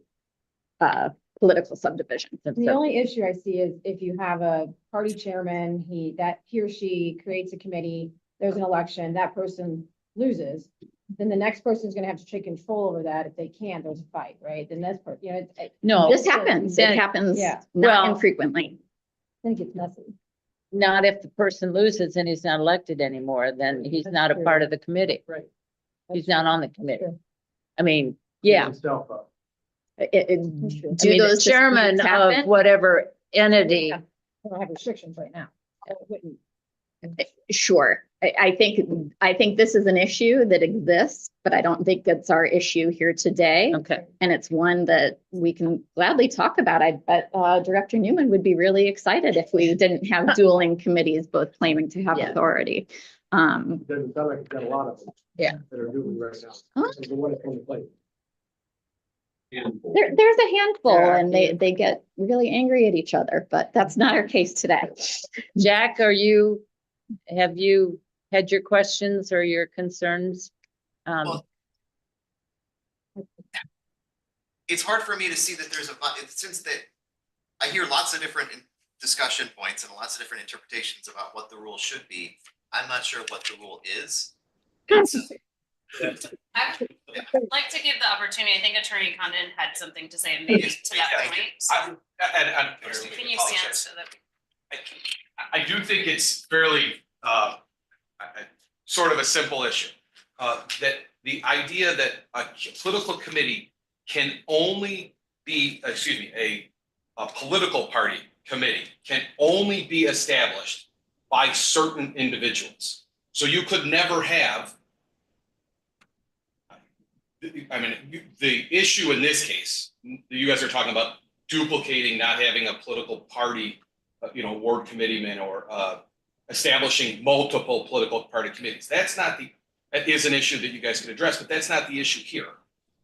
political subdivision. The only issue I see is if you have a party chairman, he or she creates a committee, there's an election, that person loses. Then the next person's gonna have to take control over that. If they can't, there's a fight, right? Then that's, you know, No, This happens. It happens Yeah. not Well- infrequently. I think it's messy. not if the person loses and he's not elected anymore, then he's That's not a true. part of the committee. Right. He's not on the committee. true. I mean, yeah. Himself up. That's true. I Do mean, the those chairman disputes of happen? whatever entity, I don't have restrictions right now. I wouldn't. Sure. I think this is an issue that exists, but I don't think it's our issue here today. okay. And it's one that we can gladly talk about. I bet Director Newman would be really excited if we didn't have dueling committees, both claiming to have Yeah. authority. Doesn't sound like you've got a lot of them. Yeah. That are doing right now. Huh? This is the one that's on the plate. There's a handful Yeah. and they get really angry at each other, but that's not our case today. Jack, have you had your questions or your concerns? Well, it's hard for me to see that there's since that I hear lots of different discussion points and lots of different interpretations about what the rule should be. I'm not sure what the rule is. And so- I would like to give the opportunity, I think Attorney Condon had something to say maybe to that Yeah, point. So can you stand so that? I do think it's fairly, sort of a simple issue. That the idea that a political committee can only be, a political party committee can only be established by certain individuals. So you could never have, the issue in this case, you guys are talking about duplicating, not having a political party, ward committeeman or establishing multiple political party committees. That is an issue that you guys can address, but that's not the issue here.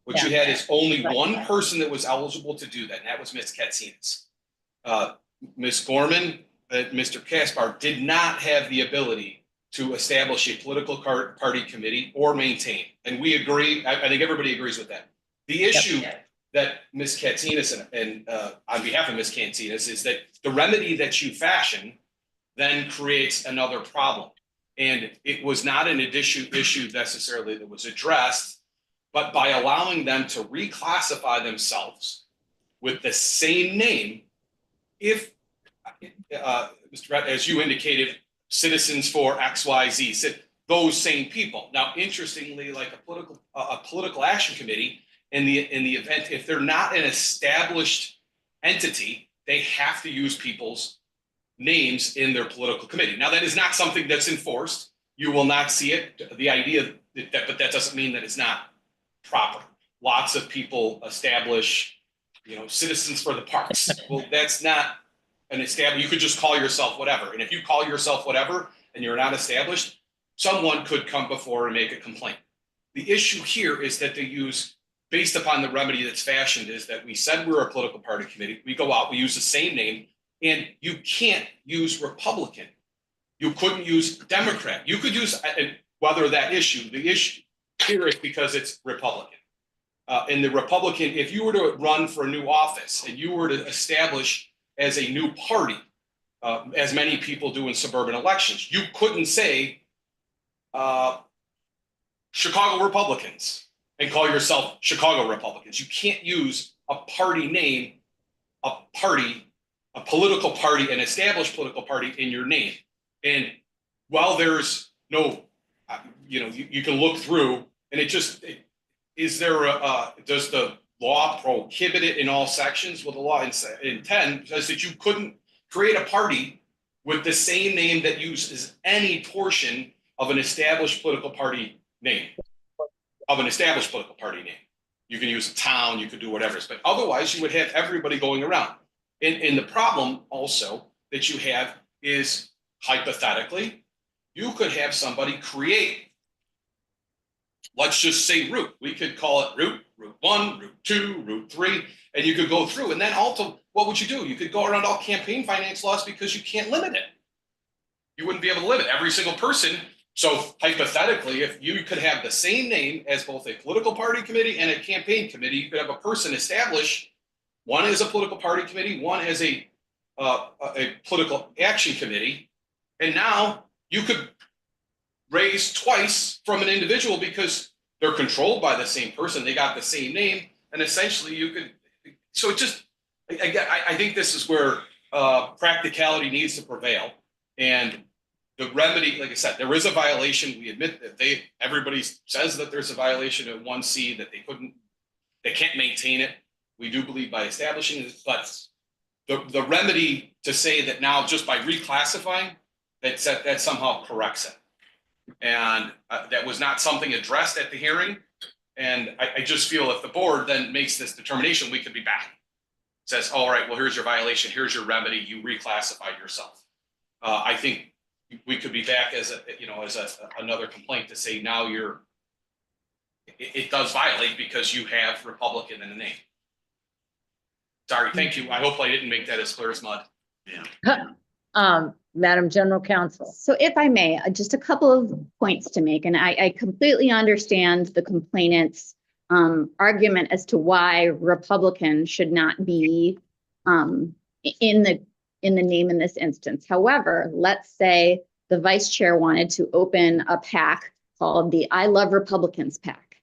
What you had is only one person that was eligible to do that, and that was Ms. Katsinas. Ms. Gorman, Mr. Kaspar did not have the ability to establish a political party committee or maintain. And we agree, I think everybody agrees with that. The issue that Ms. Katsinas and on behalf of Ms. Katsinas is that the remedy that you fashion then creates another problem. And it was not an issue necessarily that was addressed, but by allowing them to reclassify themselves with the same name, if, as you indicated, Citizens for XYZ, said those same people. Now, interestingly, like a political action committee, in the event, if they're not an established entity, they have to use people's names in their political committee. Now, that is not something that's enforced. You will not see it. The idea that, but that doesn't mean that it's not proper. Lots of people establish, Citizens for the Parks. Well, that's not an established, you could just call yourself whatever. And if you call yourself whatever and you're not established, someone could come before and make a complaint. The issue here is that they use, based upon the remedy that's fashioned, is that we said we're a political party committee. We go out, we use the same name, and you can't use Republican. You couldn't use Democrat. You could use, whether that issue, the issue here is because it's Republican. And the Republican, if you were to run for a new office and you were to establish as a new party, as many people do in suburban elections, you couldn't say Chicago Republicans and call yourself Chicago Republicans. You can't use a party name, a political party, an established political party in your name. And while there's no, you can look through and does the law prohibit it in all sections? Well, the law in 10 says that you couldn't create a party with the same name that uses any portion of an established political party name, You can use a town, you could do whatever, but otherwise you would have everybody going around. And the problem also that you have is, hypothetically, you could have somebody create, let's just say route. We could call it route 1, route 2, route 3, and you could go through. And then also, what would you do? You could go around all campaign finance laws because you can't limit it. You wouldn't be able to limit every single person. So hypothetically, if you could have the same name as both a political party committee and a campaign committee, you could have a person establish, one as a political party committee, one as a political action committee. And now you could raise twice from an individual because they're controlled by the same person. They got the same name. And essentially you could, so it just, I think this is where practicality needs to prevail. And the remedy, like I said, there is a violation. We admit that everybody says that there's a violation at 1C, that they can't maintain it. We do believe by establishing it, but the remedy to say that now just by reclassifying, that somehow corrects it. And that was not something addressed at the hearing. And I just feel if the board then makes this determination, we could be back. Says, all right, well, here's your violation, here's your remedy, you reclassified yourself. I think we could be back as another complaint to say now it does violate because you have Republican in the name. Sorry, thank you. I hope I didn't make that as clear as mud. Yeah. Madam General Counsel. So if I may, just a couple of points to make, and I completely understand the complainant's argument as to why Republican should not be in the name in this instance. However, let's say the vice chair wanted to open a PAC called the I Love Republicans PAC.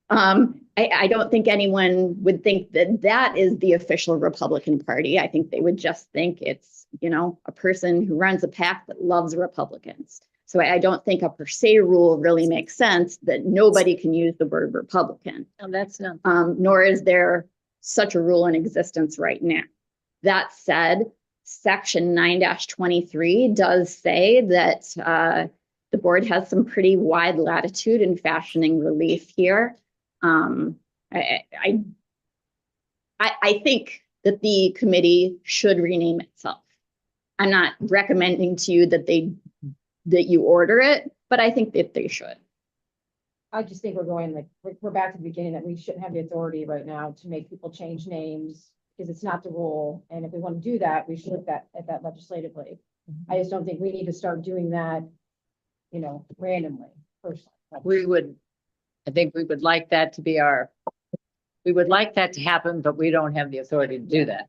I don't think anyone would think that that is the official Republican Party. I think they would just think it's, a person who runs a PAC that loves Republicans. So I don't think a per se rule really makes sense that nobody can use the word Republican. No, that's not. Nor is there such a rule in existence right now. That said, Section 9-23 does say that the board has some pretty wide latitude in fashioning relief here. I think that the committee should rename itself. I'm not recommending to you that you order it, but I think that they should. I just think we're back to the beginning, that we shouldn't have the authority right now to make people change names because it's not the rule. And if we want to do that, we should look at that legislatively. I just don't think we need to start doing that, randomly, personally. I think we would like that to be we would like that to happen, but we don't have the authority to do that.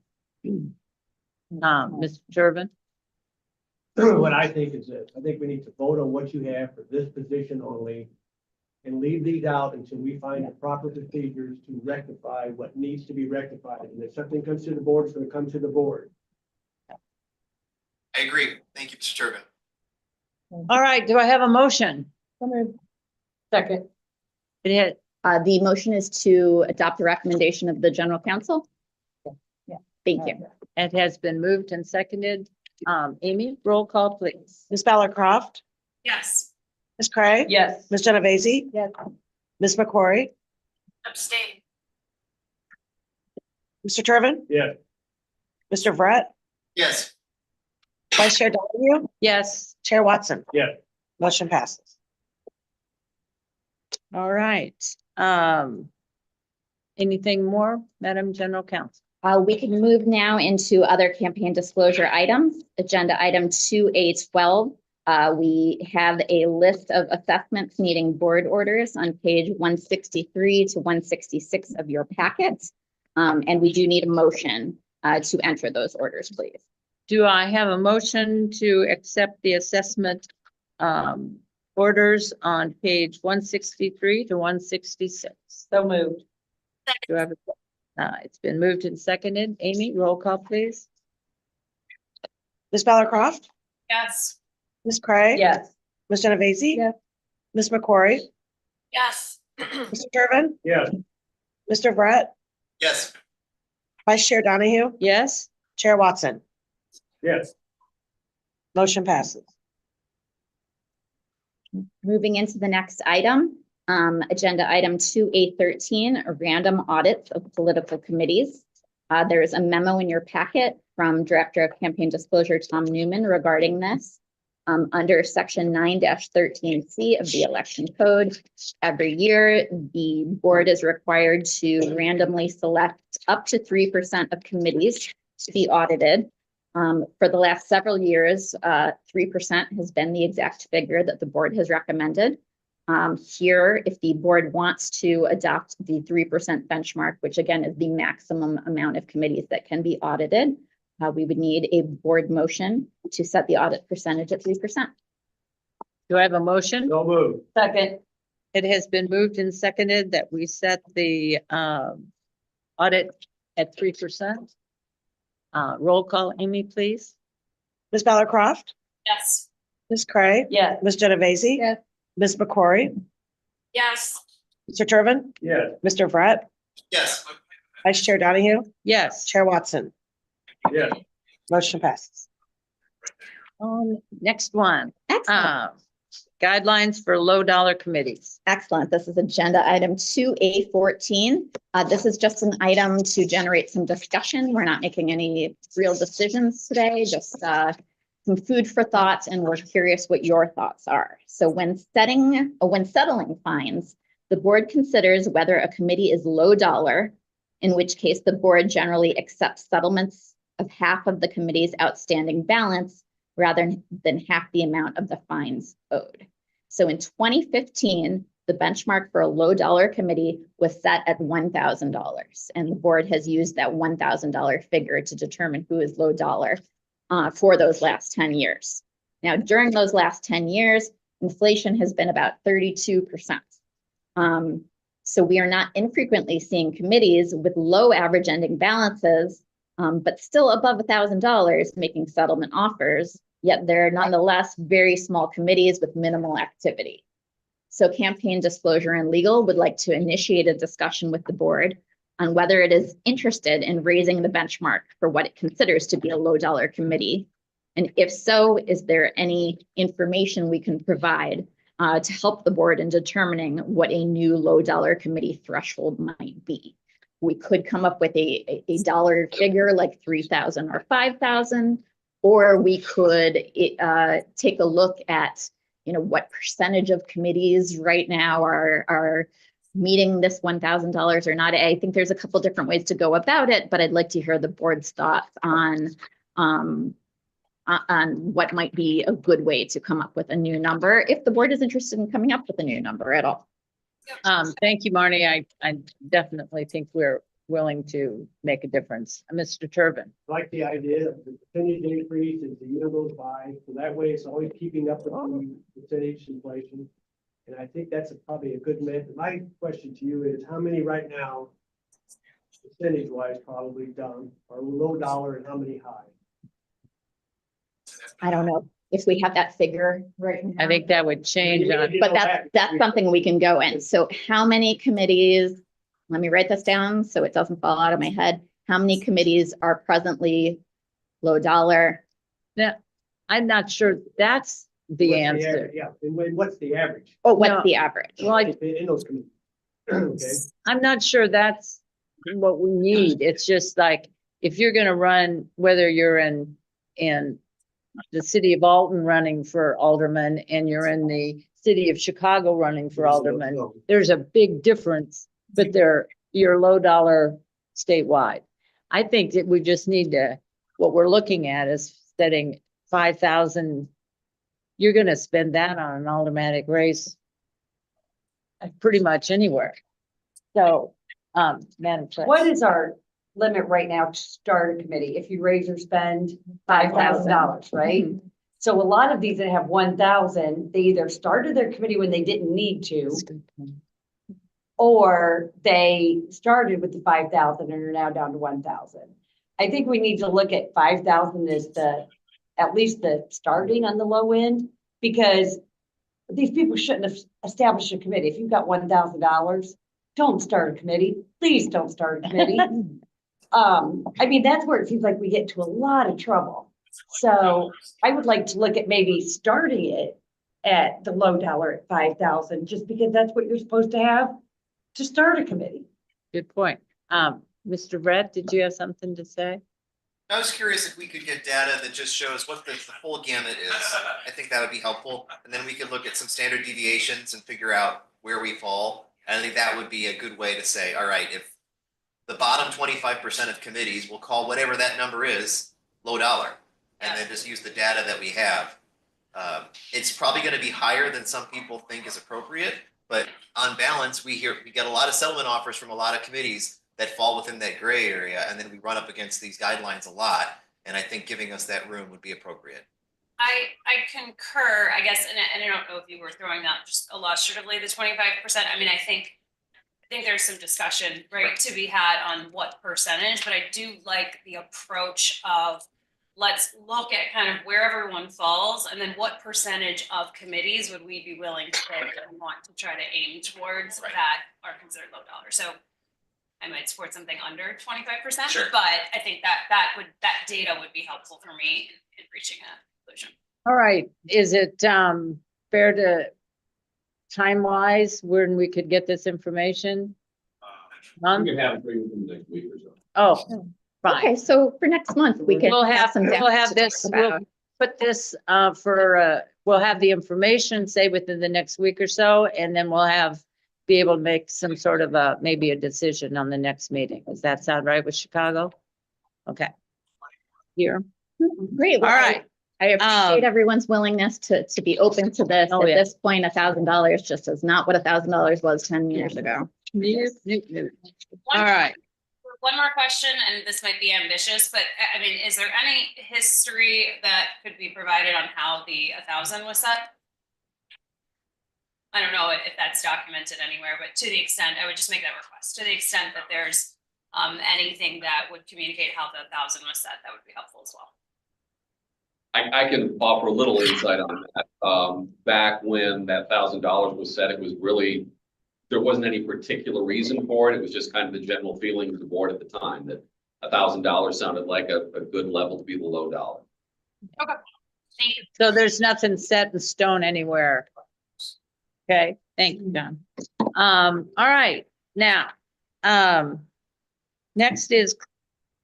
Mr. Jervin? What I think is this, I think we need to vote on what you have for this position only and leave these out until we find the proper procedures to rectify what needs to be rectified. And if something comes to the board, it's going to come to the board. I agree. Thank you, Mr. Turbin. All right, do I have a motion? Second. The motion is to adopt the recommendation of the general counsel. Yeah. Thank you. It has been moved and seconded. Amy, roll call, please. Ms. Ballard Croft, Yes. Ms. Craig. Yes. Ms. Genovese, Yes. Ms. McCrory, Abstain. Mr. Turbin, Yes. Mr. Brett, Yes. Vice Chair Donahue, Yes, Chair Watson. Yes. Motion passes. all right. Anything more, Madam General Counsel? We can move now into other campaign disclosure items. Agenda item 2A12. We have a list of assessments needing board orders on page 163 to 166 of your packets. And we do need a motion to enter those orders, please. Do I have a motion to accept the assessment orders on page 163 to 166? So moved. Do I have it's been moved and seconded. Amy, roll call, please. Ms. Bella Croft, Yes. Ms. Craig. Yes. Ms. Genovese. Yes. Ms. McCrory, Yes. Mr. Turbin, Yes. Mr. Brett, Yes. Vice Chair Donahue, Yes, Chair Watson. Yes. Motion passes. Moving into the next item, agenda item 2A13, random audits of political committees. There is a memo in your packet from Director of Campaign Disclosure, Tom Newman, regarding this. Under section 9-13C of the election code, every year, the board is required to randomly select up to 3% of committees to be audited. For the last several years, 3% has been the exact figure that the board has recommended. Here, if the board wants to adopt the 3% benchmark, which again is the maximum amount of committees that can be audited, we would need a board motion to set the audit percentage at 3%. do I have a motion? So moved. Second. It has been moved and seconded that we set the audit at 3%. Roll call, Amy, please. Ms. Bella Croft, Yes. Ms. Craig. Yes. Ms. Genovese. Yes. Ms. McCrory, Yes. Mr. Turbin, Yes. Mr. Brett, Yes. Vice Chair Donahue, Yes. Chair Watson. Yes. Motion passes. Next one, Excellent. guidelines for low dollar committees. Excellent. This is agenda item 2A14. This is just an item to generate some discussion. We're not making any real decisions today, just some food for thought, and we're curious what your thoughts are. So when settling fines, the board considers whether a committee is low dollar, in which case the board generally accepts settlements of half of the committee's outstanding balance rather than half the amount of the fines owed. So in 2015, the benchmark for a low dollar committee was set at $1,000. And the board has used that $1,000 figure to determine who is low dollar for those last 10 years. Now, during those last 10 years, inflation has been about 32%. So we are not infrequently seeing committees with low average ending balances, but still above $1,000 making settlement offers, yet they're nonetheless very small committees with minimal activity. So Campaign Disclosure and Legal would like to initiate a discussion with the board on whether it is interested in raising the benchmark for what it considers to be a low dollar committee. And if so, is there any information we can provide to help the board in determining what a new low dollar committee threshold might be? We could come up with a dollar figure like 3,000 or 5,000, or we could take a look at, what percentage of committees right now are meeting this $1,000 or not. I think there's a couple different ways to go about it, but I'd like to hear the board's thoughts on what might be a good way to come up with a new number, if the board is interested in coming up with a new number at all. Thank you, Marnie. I definitely think we're willing to make a difference. Mr. Turbin. I like the idea of the percentage increase as the year goes by, so that way it's always keeping up with the percentage inflation. And I think that's probably a good method. My question to you is, how many right now, percentage wise probably done, are low dollar and how many high? I don't know if we have that figure right now. I think that would change on, But that's something we can go in. So how many committees, let me write this down so it doesn't fall out of my head. How many committees are presently low dollar? now, I'm not sure that's the What's answer. average? Yeah, and what's the average? Oh, what's No. the average? Well, In those committees. Okay, I'm not sure that's what we need. It's just like, if you're gonna run, whether you're in in the city of Alton running for alderman and you're in the city of Chicago running for alderman, there's a big difference, but you're low dollar statewide. I think that we just need to, what we're looking at is setting 5,000. You're gonna spend that on an automatic race pretty much anywhere. So, Madam Chair. What is our limit right now to start a committee? If you raise or spend $5,000, right? So a lot of these that have 1,000, they either started their committee when they didn't need to, or they started with the 5,000 and are now down to 1,000. I think we need to look at 5,000 as at least the starting on the low end, because these people shouldn't have established a committee. If you've got $1,000, don't start a committee. Please don't start a committee. I mean, that's where it seems like we get into a lot of trouble. So I would like to look at maybe starting it at the low dollar at 5,000, just because that's what you're supposed to have to start a committee. Good point. Mr. Brett, did you have something to say? I was curious if we could get data that just shows what the full gamut is. I think that would be helpful. And then we could look at some standard deviations and figure out where we fall. And I think that would be a good way to say, all right, if the bottom 25% of committees, we'll call whatever that number is, low dollar. And then just use the data that we have. It's probably going to be higher than some people think is appropriate, but on balance, we get a lot of settlement offers from a lot of committees that fall within that gray area, and then we run up against these guidelines a lot. And I think giving us that room would be appropriate. I concur, I guess, and I don't know if you were throwing out just illustratively the 25%. I mean, I think there's some discussion, right, to be had on what percentage, but I do like the approach of let's look at kind of where everyone falls, and then what percentage of committees would we be willing to say that we want to try to aim towards that are considered low dollar. So I might support something under 25%, Sure. but I think that data would be helpful for me in reaching a conclusion. All right, is it fair to time-wise when we could get this information? We can have it for you in the next week or so. Oh, Okay, fine. so for next month, we can We'll have, some we'll data have to this, talk we'll about. put this we'll have the information, say within the next week or so, and then we'll be able to make some sort of maybe a decision on the next meeting. Does that sound right with Chicago? Okay. Here. Great. All well, right. I appreciate everyone's willingness to be open to this. Oh, At yeah. this point, $1,000 just is not what $1,000 was 10 years ago. All right. One more question, and this might be ambitious, but I mean, is there any history that could be provided on how the 1,000 was set? I don't know if that's documented anywhere, but to the extent, I would just make that request. To the extent that there's anything that would communicate how the 1,000 was set, that would be helpful as well. I can offer a little insight on that. Back when that $1,000 was set, it was really, there wasn't any particular reason for it. It was just kind of the general feeling of the board at the time that $1,000 sounded like a good level to be the low dollar. Okay, thank you. So there's nothing set in stone anywhere. Okay, thank you, John. All right, now, next is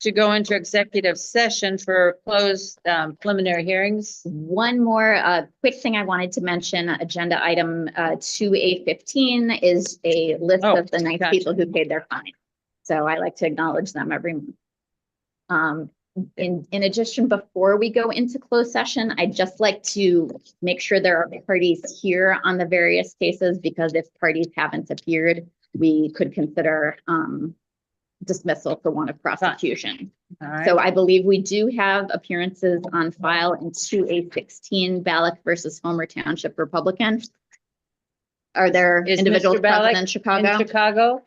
to go into executive session for closed preliminary hearings. One more quick thing I wanted to mention, agenda item 2A15 is a list of the nice gotcha. people who paid their fine. So I like to acknowledge them every month. In addition, before we go into closed session, I'd just like to make sure there are parties here on the various cases, because if parties haven't appeared, we could consider dismissal for want of prosecution. All right. So I believe we do have appearances on file in 2A16, Ballack versus Homer Township Republican. Are there Is individuals Mr. Ballack present in Chicago? In Chicago?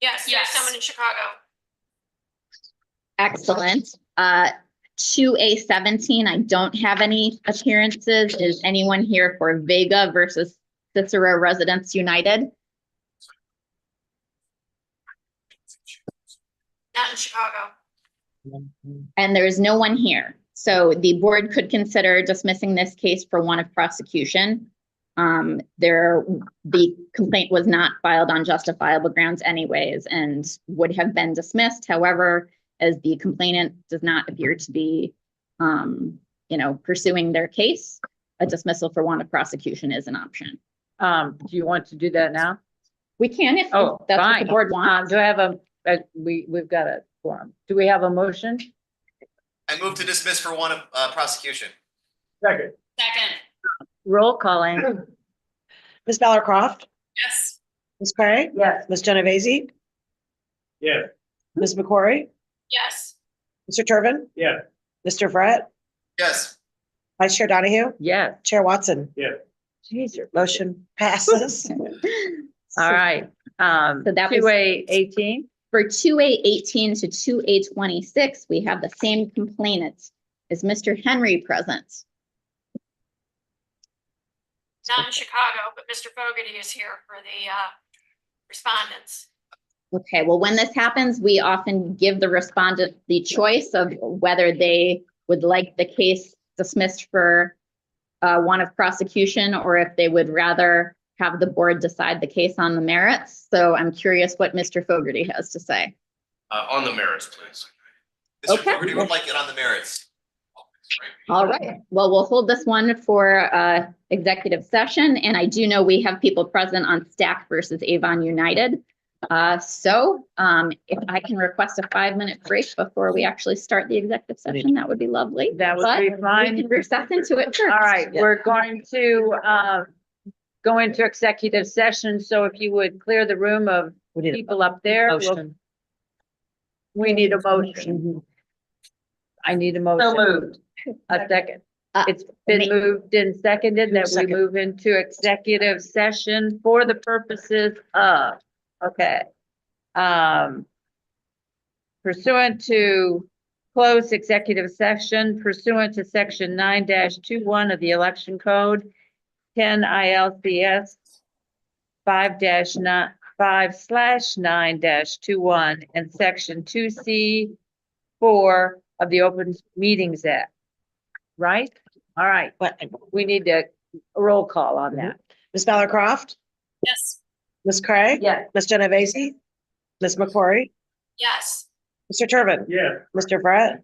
Yes, there's someone in Chicago. Excellent. 2A17, I don't have any appearances. Is anyone here for Vega versus Cicero Residents United? Not in Chicago. And there is no one here. So the board could consider dismissing this case for want of prosecution. The complaint was not filed on justifiable grounds anyways and would have been dismissed. However, as the complainant does not appear to be pursuing their case, a dismissal for want of prosecution is an option. Do you want to do that now? We can if Oh, that's what fine. the board wants. Do I have we've got a forum. Do we have a motion? I move to dismiss for want of prosecution. Second. Second, Roll calling. Ms. Ballard Croft, yes. Ms. Cray, Yes. Ms. Genovese, Yes. Ms. McCory, Yes. Mr. Turbin, Yes. Mr. Brett, Yes. Vice Chair Donahue, Yes. Chair Watson. Yes. Jeez. Motion passes. All right. So that was- 2A18. For 2A18 to 2A26, we have the same complainant. Is Mr. Henry present? Not in Chicago, but Mr. Fogarty is here for the respondents. Okay, well, when this happens, we often give the respondent the choice of whether they would like the case dismissed for want of prosecution, or if they would rather have the board decide the case on the merits. So I'm curious what Mr. Fogarty has to say. On the merits, please. Mr. Okay. Fogarty would like it on the merits. All right, well, we'll hold this one for executive session, and I do know we have people present on Stack versus Avon United. So if I can request a 5-minute break before we actually start the executive session, that would be lovely. That would But be we fine. can recess into it first. All right, we're going to go into executive session. So if you would clear the room of We need people up there. a motion. We need a motion. I need a motion. moved. A second. Uh, It's been moved and seconded that we Second. move into executive session for the purposes of, okay. Pursuant to closed executive session pursuant to section 9-21 of the election code, 10 ILCS 5/9/21 and section 2C4 of the Open Meetings Act. Right? All right. But We need a roll call on that. Ms. Ballard Croft, Yes. Ms. Cray, Yes. Ms. Genovese, Ms. McCory, Yes. Mr. Turbin, Yes. Mr. Brett,